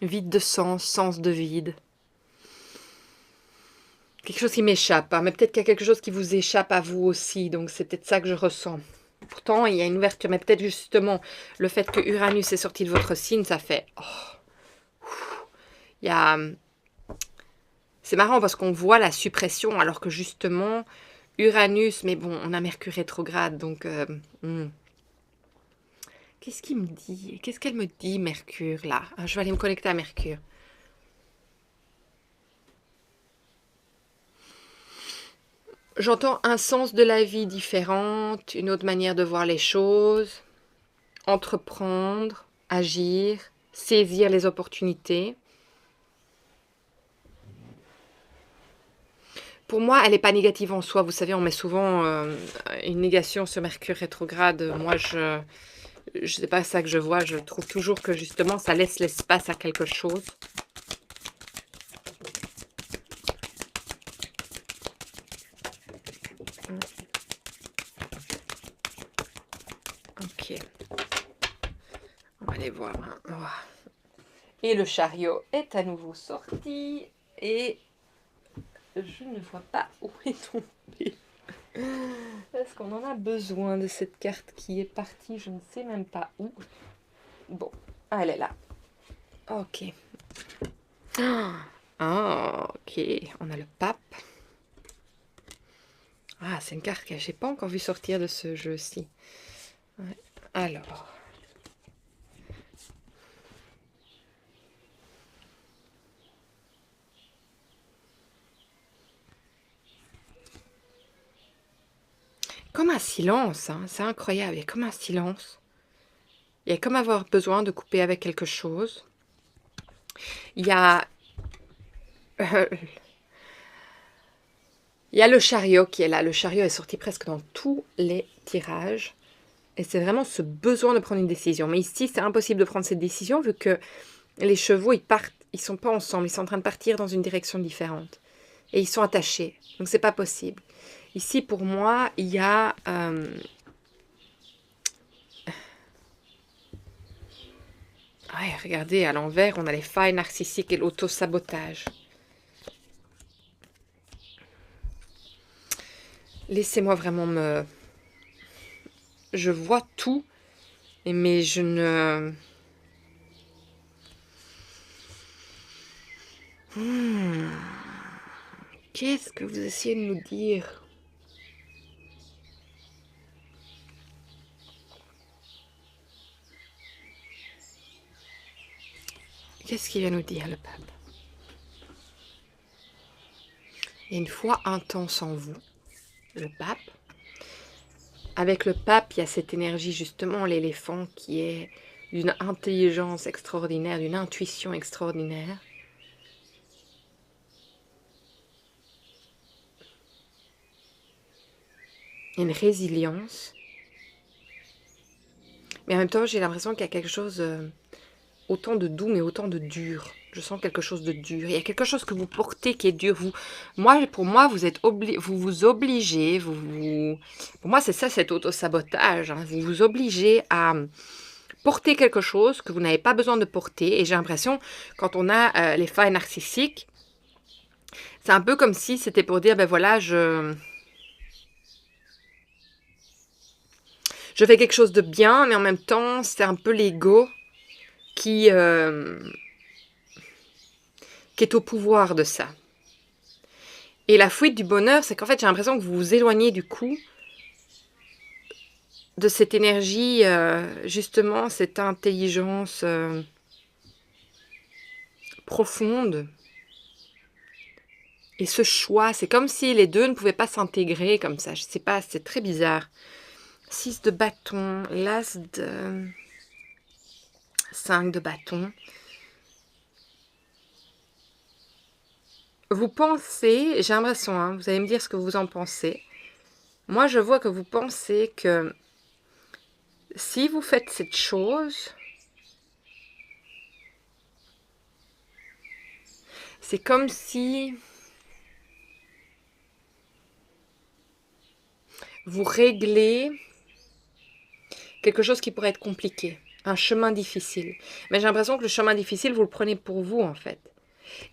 Vide de sens, sens de vide. Quelque chose qui m'échappe, hein, mais peut-être qu'il y a quelque chose qui vous échappe à vous aussi, donc c'est peut-être ça que je ressens. Pourtant, il y a une ouverture, mais peut-être justement le fait que Uranus est sorti de votre signe, ça fait... Oh, il y a... C'est marrant parce qu'on voit la suppression, alors que justement, Uranus, mais bon, on a Mercure rétrograde, donc... Qu'est-ce qu'il me dit? Qu'est-ce qu'elle me dit, Mercure, là? Je vais aller me connecter à Mercure. J'entends un sens de la vie différente, une autre manière de voir les choses, entreprendre, agir, saisir les opportunités. Pour moi, elle n'est pas négative en soi. Vous savez, on met souvent une négation sur Mercure rétrograde. Moi, je sais pas ça que je vois. Je trouve toujours que justement, ça laisse l'espace à quelque chose. Ok. On va aller voir. Hein. Et le chariot est à nouveau sorti. Et je ne vois pas où est tombé. Est-ce qu'on en a besoin de cette carte qui est partie? Je ne sais même pas où. Bon, elle est là. Ok. Ah, ok. On a le pape. Ah, c'est une carte que j'ai pas encore vu sortir de ce jeu-ci. Ouais. Alors. Comme un silence, hein. C'est incroyable. Il y a comme un silence. Il y a comme avoir besoin de couper avec quelque chose. Il y a... il y a le chariot qui est là. Le chariot est sorti presque dans tous les tirages. Et c'est vraiment ce besoin de prendre une décision. Mais ici, c'est impossible de prendre cette décision vu que les chevaux, ils partent, ils sont pas ensemble. Ils sont en train de partir dans une direction différente. Et ils sont attachés. Donc, c'est pas possible. Ici, pour moi, il y a... ouais, regardez, à l'envers, on a les failles narcissiques et l'auto-sabotage. Laissez-moi vraiment me... Je vois tout, mais je ne... Qu'est-ce que vous essayez de nous dire? Qu'est-ce qu'il vient nous dire, le pape? Il y a une foi intense en vous, le pape. Avec le pape, il y a cette énergie, justement, l'éléphant, qui est d'une intelligence extraordinaire, d'une intuition extraordinaire. Une résilience. Mais en même temps, j'ai l'impression qu'il y a quelque chose, autant de doux, mais autant de dur. Je sens quelque chose de dur. Il y a quelque chose que vous portez qui est dur. Pour moi, vous êtes vous vous obligez, pour moi, c'est ça, cet auto-sabotage. Hein. Vous vous obligez à porter quelque chose que vous n'avez pas besoin de porter. Et j'ai l'impression, quand on a les failles narcissiques, c'est un peu comme si c'était pour dire, ben voilà, je fais quelque chose de bien, mais en même temps, c'est un peu l'ego qui est au pouvoir de ça. Et la fuite du bonheur, c'est qu'en fait, j'ai l'impression que vous vous éloignez du coup de cette énergie, justement, cette intelligence profonde. Et ce choix, c'est comme si les deux ne pouvaient pas s'intégrer comme ça. Je sais pas, c'est très bizarre. 6 de bâton, l'as de... 5 de bâton. Vous pensez, j'ai l'impression, hein, vous allez me dire ce que vous en pensez. Moi, je vois que vous pensez que si vous faites cette chose, c'est comme si vous réglez quelque chose qui pourrait être compliqué, un chemin difficile. Mais j'ai l'impression que le chemin difficile, vous le prenez pour vous, en fait.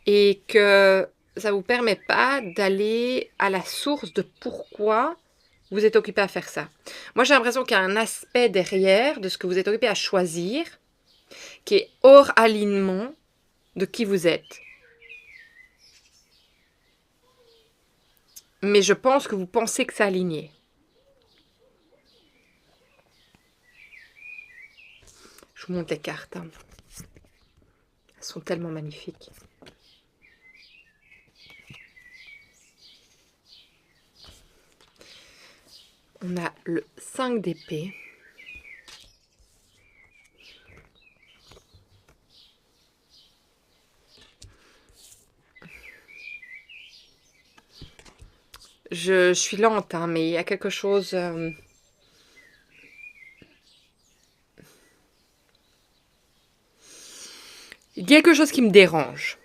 Et que ça ne vous permet pas d'aller à la source de pourquoi vous êtes occupé à faire ça. Moi, j'ai l'impression qu'il y a un aspect derrière de ce que vous êtes occupé à choisir qui est hors alignement de qui vous êtes. Mais je pense que vous pensez que c'est aligné. Je vous montre les cartes. Hein. Elles sont tellement magnifiques. On a le 5 d'épée. Je suis lente, hein, mais il y a quelque chose... quelque chose qui me dérange.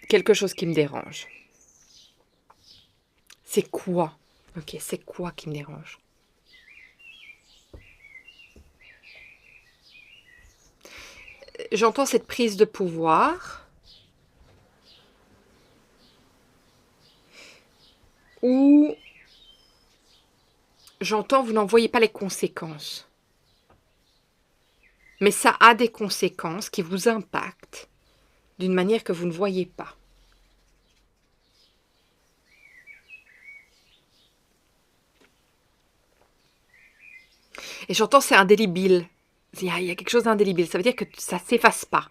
Quelque chose qui me dérange. C'est quoi? Ok, c'est quoi qui me dérange? J'entends cette prise de pouvoir. Ou j'entends vous n'en voyez pas les conséquences. Mais ça a des conséquences qui vous impactent d'une manière que vous ne voyez pas. Et j'entends c'est indélébile. Il y a quelque chose d'indélébile. Ça veut dire que ça ne s'efface pas.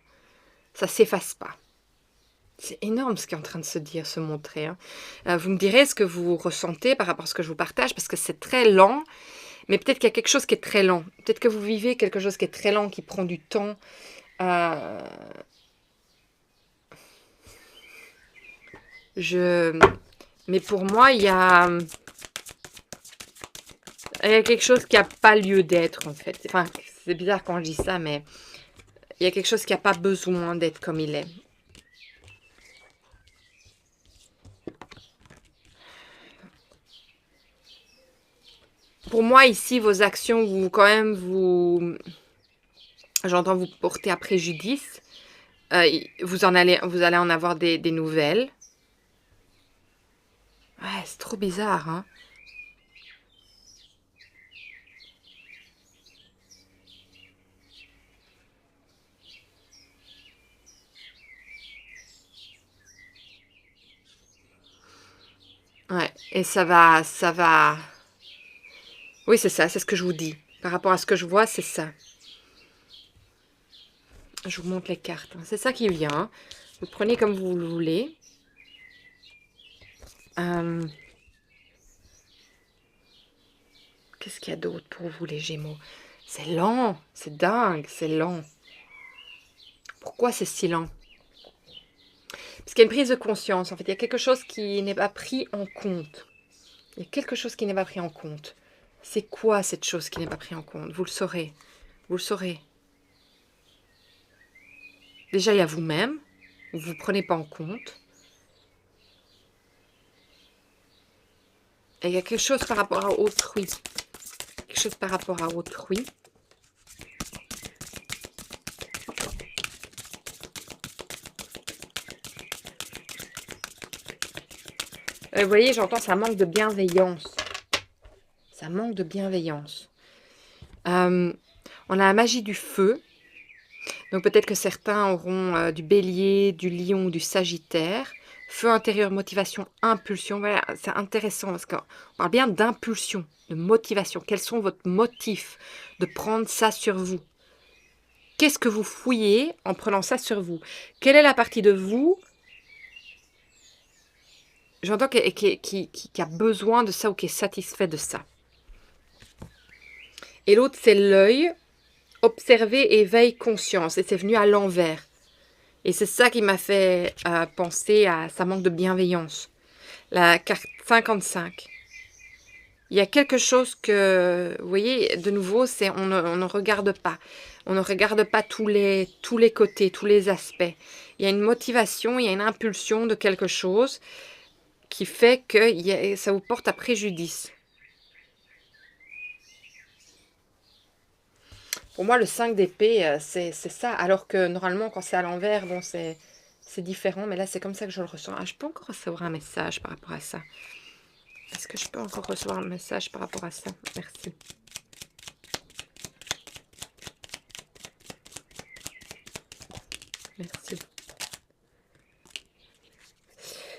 Ça ne s'efface pas. C'est énorme ce qui est en train de se dire, se montrer. Hein. Vous me direz ce que vous ressentez par rapport à ce que je vous partage, parce que c'est très lent, mais peut-être qu'il y a quelque chose qui est très lent. Peut-être que vous vivez quelque chose qui est très lent, qui prend du temps. Mais pour moi, il y a quelque chose qui n'a pas lieu d'être, en fait. Enfin, c'est bizarre quand je dis ça, mais il y a quelque chose qui n'a pas besoin d'être comme il est. Pour moi, ici, vos actions, j'entends vous porter à préjudice. Vous allez en avoir des nouvelles. Ouais, c'est trop bizarre, hein. Ouais, et ça va... Oui, c'est ça, c'est ce que je vous dis. Par rapport à ce que je vois, c'est ça. Je vous montre les cartes. Hein. C'est ça qui vient. Hein. Vous prenez comme vous le voulez. Qu'est-ce qu'il y a d'autre pour vous, les Gémeaux? C'est lent, c'est dingue, c'est lent. Pourquoi c'est si lent? Parce qu'il y a une prise de conscience. En fait, il y a quelque chose qui n'est pas pris en compte. Il y a quelque chose qui n'est pas pris en compte. C'est quoi cette chose qui n'est pas prise en compte? Vous le saurez. Vous le saurez. Déjà, il y a vous-même. Vous ne vous prenez pas en compte. Et il y a quelque chose par rapport à autrui. Quelque chose par rapport à autrui. Vous voyez, j'entends, ça manque de bienveillance. Ça manque de bienveillance. On a la magie du feu. Donc peut-être que certains auront du bélier, du lion, du sagittaire. Feu intérieur, motivation, impulsion. Voilà, c'est intéressant parce qu'on parle bien d'impulsion, de motivation. Quels sont vos motifs de prendre ça sur vous? Qu'est-ce que vous fouillez en prenant ça sur vous? Quelle est la partie de vous, j'entends, qui a besoin de ça ou qui est satisfait de ça? Et l'autre, c'est l'œil. Observer, éveil, conscience. Et c'est venu à l'envers. Et c'est ça qui m'a fait penser à ça manque de bienveillance. La carte 55. Il y a quelque chose que, vous voyez, de nouveau, c'est on ne regarde pas. On ne regarde pas tous les côtés, tous les aspects. Il y a une motivation, il y a une impulsion de quelque chose qui fait que ça vous porte à préjudice. Pour moi, le 5 d'épée, c'est ça. Alors que normalement, quand c'est à l'envers, bon, c'est différent. Mais là, c'est comme ça que je le ressens. Ah, je peux encore recevoir un message par rapport à ça. Est-ce que je peux encore recevoir un message par rapport à ça? Merci. Merci.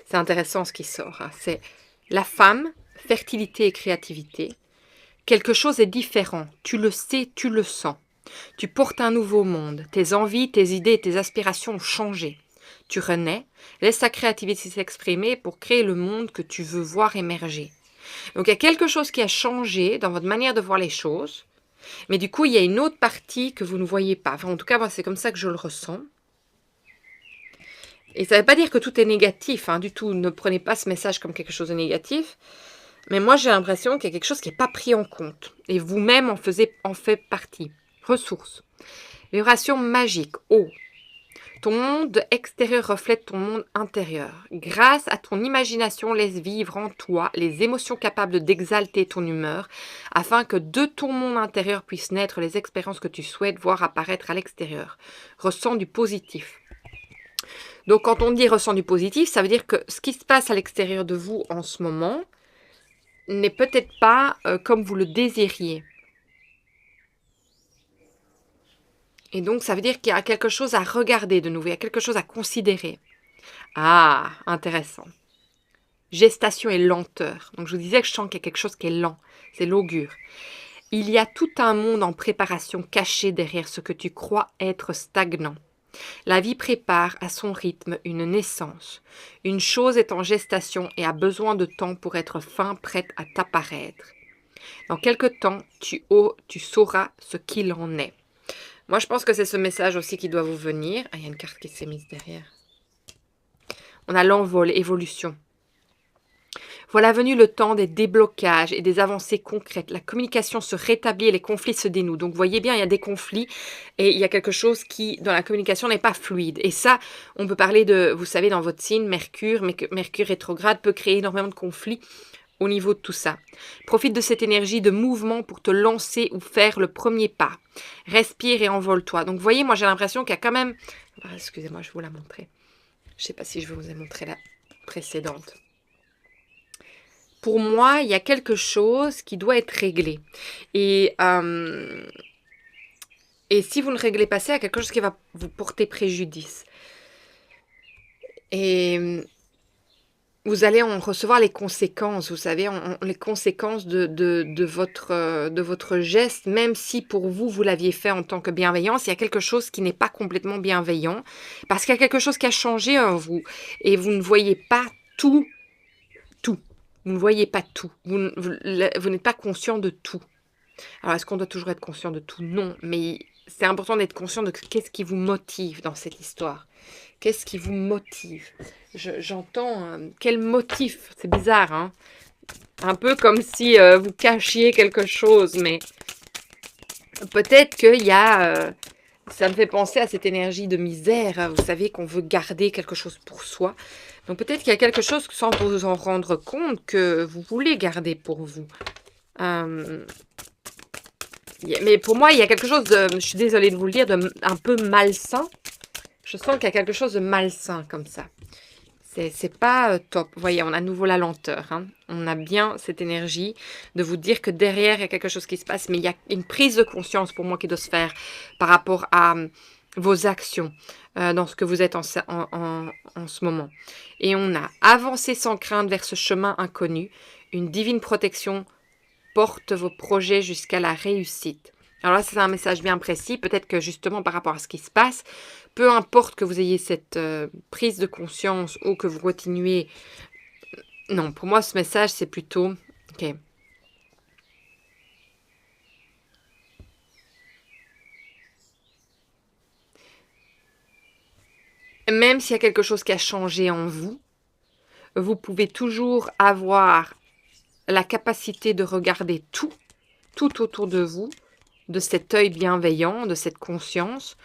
C'est intéressant ce qui sort. Hein. C'est la femme, fertilité et créativité. Quelque chose est différent. Tu le sais, tu le sens. Tu portes un nouveau monde. Tes envies, tes idées et tes aspirations ont changé. Tu renais. Laisse ta créativité s'exprimer pour créer le monde que tu veux voir émerger. Donc, il y a quelque chose qui a changé dans votre manière de voir les choses. Mais du coup, il y a une autre partie que vous ne voyez pas. Enfin, en tout cas, moi, c'est comme ça que je le ressens. Et ça ne veut pas dire que tout est négatif, hein, du tout. Ne prenez pas ce message comme quelque chose de négatif. Mais moi, j'ai l'impression qu'il y a quelque chose qui n'est pas pris en compte. Et vous-même en faites partie. Ressources. Vibration magique. Eau. Ton monde extérieur reflète ton monde intérieur. Grâce à ton imagination, laisse vivre en toi les émotions capables d'exalter ton humeur, afin que de ton monde intérieur puissent naître les expériences que tu souhaites voir apparaître à l'extérieur. Ressens du positif. Donc quand on dit ressens du positif, ça veut dire que ce qui se passe à l'extérieur de vous en ce moment n'est peut-être pas comme vous le désiriez. Et donc, ça veut dire qu'il y a quelque chose à regarder de nouveau, il y a quelque chose à considérer. Ah, intéressant. Gestation et lenteur. Donc, je vous disais que je sens qu'il y a quelque chose qui est lent. C'est l'augure. Il y a tout un monde en préparation caché derrière ce que tu crois être stagnant. La vie prépare à son rythme une naissance. Une chose est en gestation et a besoin de temps pour être fin prête à t'apparaître. Dans quelque temps, tu sauras ce qu'il en est. Moi, je pense que c'est ce message aussi qui doit vous venir. Ah, il y a une carte qui s'est mise derrière. On a l'envol, évolution. Voilà venu le temps des déblocages et des avancées concrètes. La communication se rétablit et les conflits se dénouent. Donc, vous voyez bien, il y a des conflits et il y a quelque chose qui, dans la communication, n'est pas fluide. Et ça, on peut parler de, vous savez, dans votre signe, Mercure, mais que Mercure rétrograde peut créer énormément de conflits au niveau de tout ça. Profite de cette énergie de mouvement pour te lancer ou faire le premier pas. Respire et envole-toi. Donc, vous voyez, moi, j'ai l'impression qu'il y a quand même... excusez-moi, je vais vous la montrer. Je ne sais pas si je vous ai montré la précédente. Pour moi, il y a quelque chose qui doit être réglé. Et si vous ne réglez pas ça, il y a quelque chose qui va vous porter préjudice. Et vous allez en recevoir les conséquences, vous savez, les conséquences de votre geste, même si pour vous, vous l'aviez fait en tant que bienveillance, il y a quelque chose qui n'est pas complètement bienveillant, parce qu'il y a quelque chose qui a changé en vous, et vous ne voyez pas tout. Vous ne voyez pas tout. Vous n'êtes pas conscient de tout. Alors, est-ce qu'on doit toujours être conscient de tout? Non, mais c'est important d'être conscient de qu'est-ce qui vous motive dans cette histoire. Qu'est-ce qui vous motive? J'entends quel motif. C'est bizarre, hein? Un peu comme si vous cachiez quelque chose, mais peut-être qu'il y a... ça me fait penser à cette énergie de misère. Vous savez qu'on veut garder quelque chose pour soi. Donc peut-être qu'il y a quelque chose, sans vous en rendre compte, que vous voulez garder pour vous. Mais pour moi, il y a quelque chose de... Je suis désolée de vous le dire, un peu malsain. Je sens qu'il y a quelque chose de malsain comme ça. C'est pas top. Vous voyez, on a à nouveau la lenteur. Hein. On a bien cette énergie de vous dire que derrière, il y a quelque chose qui se passe. Mais il y a une prise de conscience pour moi qui doit se faire par rapport à vos actions dans ce que vous êtes en ce moment. Et on a avancé sans crainte vers ce chemin inconnu. Une divine protection porte vos projets jusqu'à la réussite. Alors là, c'est un message bien précis. Peut-être que justement, par rapport à ce qui se passe, peu importe que vous ayez cette prise de conscience ou que vous continuez. Non, pour moi, ce message, c'est plutôt... Ok. Même s'il y a quelque chose qui a changé en vous, vous pouvez toujours avoir la capacité de regarder tout autour de vous, de cet œil bienveillant, de cette conscience,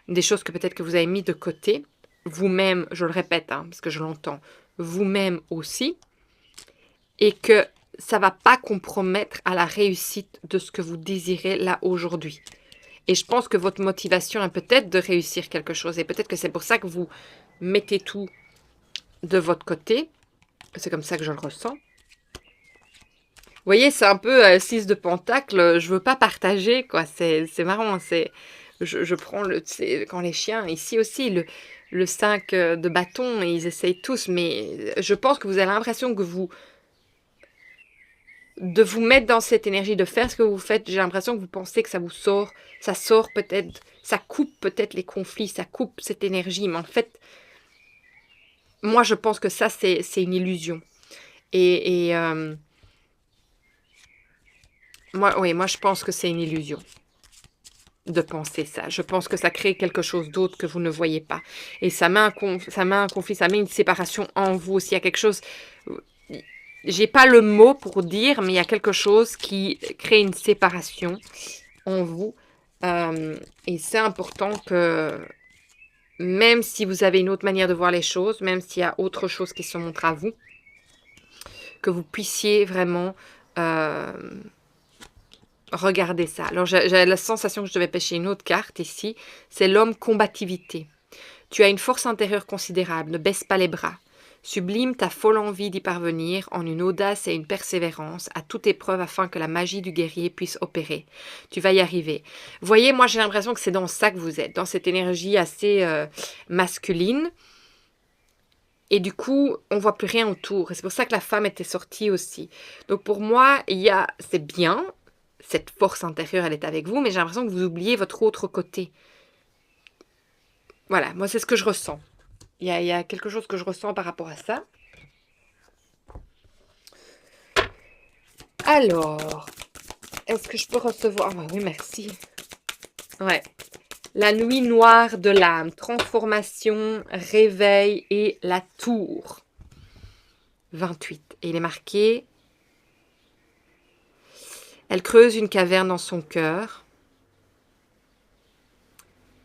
des choses que peut-être que vous avez mis de côté, vous-même, je le répète, hein, parce que je l'entends, vous-même aussi, et que ça ne va pas compromettre à la réussite de ce que vous désirez là aujourd'hui. Et je pense que votre motivation est peut-être de réussir quelque chose, et peut-être que c'est pour ça que vous mettez tout de votre côté. C'est comme ça que je le ressens. Vous voyez, c'est un peu 6 de pentacle, je veux pas partager, quoi. C'est marrant, je prends quand les chiens, ici aussi, le 5 de bâton, et ils essayent tous, mais je pense que vous avez l'impression que de vous mettre dans cette énergie, de faire ce que vous faites, j'ai l'impression que vous pensez que ça sort peut-être, ça coupe peut-être les conflits, ça coupe cette énergie, mais en fait, moi je pense que ça c'est une illusion. Et moi je pense que c'est une illusion de penser ça. Je pense que ça crée quelque chose d'autre que vous ne voyez pas. Et ça met ça met un conflit, ça met une séparation en vous. S'il y a quelque chose... J'ai pas le mot pour dire, mais il y a quelque chose qui crée une séparation en vous. Et c'est important que, même si vous avez une autre manière de voir les choses, même s'il y a autre chose qui se montre à vous, que vous puissiez vraiment regarder ça. Alors, j'ai la sensation que je devais pêcher une autre carte ici. C'est l'homme combativité. Tu as une force intérieure considérable. Ne baisse pas les bras. Sublime ta folle envie d'y parvenir en une audace et une persévérance à toute épreuve afin que la magie du guerrier puisse opérer. Tu vas y arriver. Voyez, moi j'ai l'impression que c'est dans ça que vous êtes, dans cette énergie assez masculine. Et du coup, on voit plus rien autour. Et c'est pour ça que la femme était sortie aussi. Donc pour moi, c'est bien, cette force intérieure, elle est avec vous, mais j'ai l'impression que vous oubliez votre autre côté. Voilà, moi c'est ce que je ressens. Il y a quelque chose que je ressens par rapport à ça. Alors, est-ce que je peux recevoir... Ah bah oui, merci. Ouais. La nuit noire de l'âme, transformation, réveil et la tour. 28. Et il est marqué... Elle creuse une caverne dans son cœur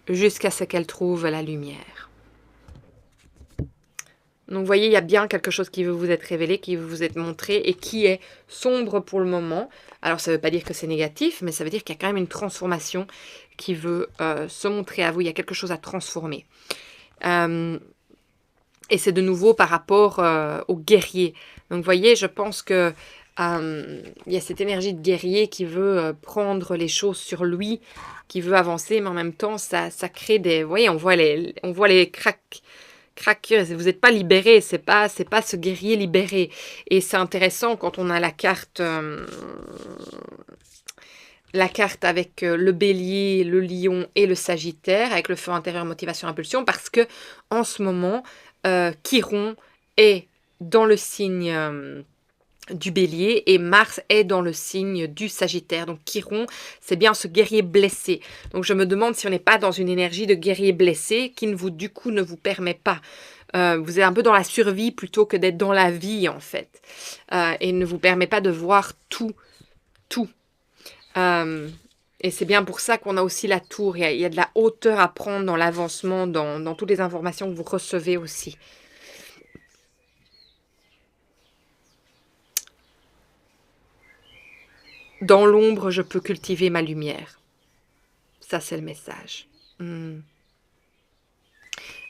jusqu'à ce qu'elle trouve la lumière. Donc, vous voyez, il y a bien quelque chose qui veut vous être révélé, qui veut vous être montré et qui est sombre pour le moment. Alors, ça ne veut pas dire que c'est négatif, mais ça veut dire qu'il y a quand même une transformation qui veut se montrer à vous. Il y a quelque chose à transformer. Et c'est de nouveau par rapport au guerrier. Donc, vous voyez, je pense que il y a cette énergie de guerrier qui veut prendre les choses sur lui, qui veut avancer, mais en même temps, ça crée des... Vous voyez, on voit les cracks. Vous n'êtes pas libéré, c'est pas ce guerrier libéré. Et c'est intéressant quand on a la carte avec le bélier, le lion et le sagittaire, avec le feu intérieur, motivation, impulsion, parce que en ce moment, Chiron est dans le signe du bélier et Mars est dans le signe du sagittaire. Donc Chiron, c'est bien ce guerrier blessé. Donc je me demande si on n'est pas dans une énergie de guerrier blessé qui du coup ne vous permet pas. Vous êtes un peu dans la survie plutôt que d'être dans la vie en fait. Et ne vous permet pas de voir tout. Et c'est bien pour ça qu'on a aussi la tour. Il y a de la hauteur à prendre dans l'avancement, dans toutes les informations que vous recevez aussi. Dans l'ombre, je peux cultiver ma lumière. Ça, c'est le message.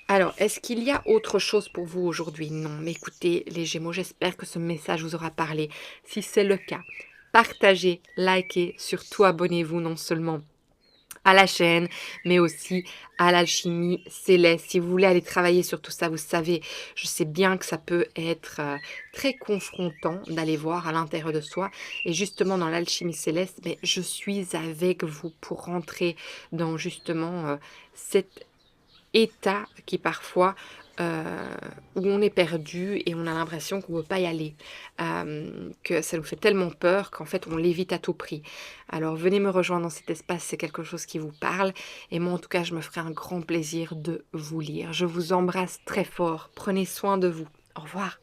Alors, est-ce qu'il y a autre chose pour vous aujourd'hui? Non, mais écoutez, les Gémeaux, j'espère que ce message vous aura parlé. Si c'est le cas, partagez, likez, surtout abonnez-vous non seulement à la chaîne, mais aussi à l'alchimie céleste. Si vous voulez aller travailler sur tout ça, vous savez, je sais bien que ça peut être très confrontant d'aller voir à l'intérieur de soi. Et justement, dans l'alchimie céleste, mais je suis avec vous pour rentrer dans justement cet état qui parfois où on est perdu et on a l'impression qu'on ne veut pas y aller, que ça nous fait tellement peur qu'en fait on l'évite à tout prix. Alors venez me rejoindre dans cet espace, c'est quelque chose qui vous parle et moi en tout cas je me ferai un grand plaisir de vous lire. Je vous embrasse très fort, prenez soin de vous, au revoir.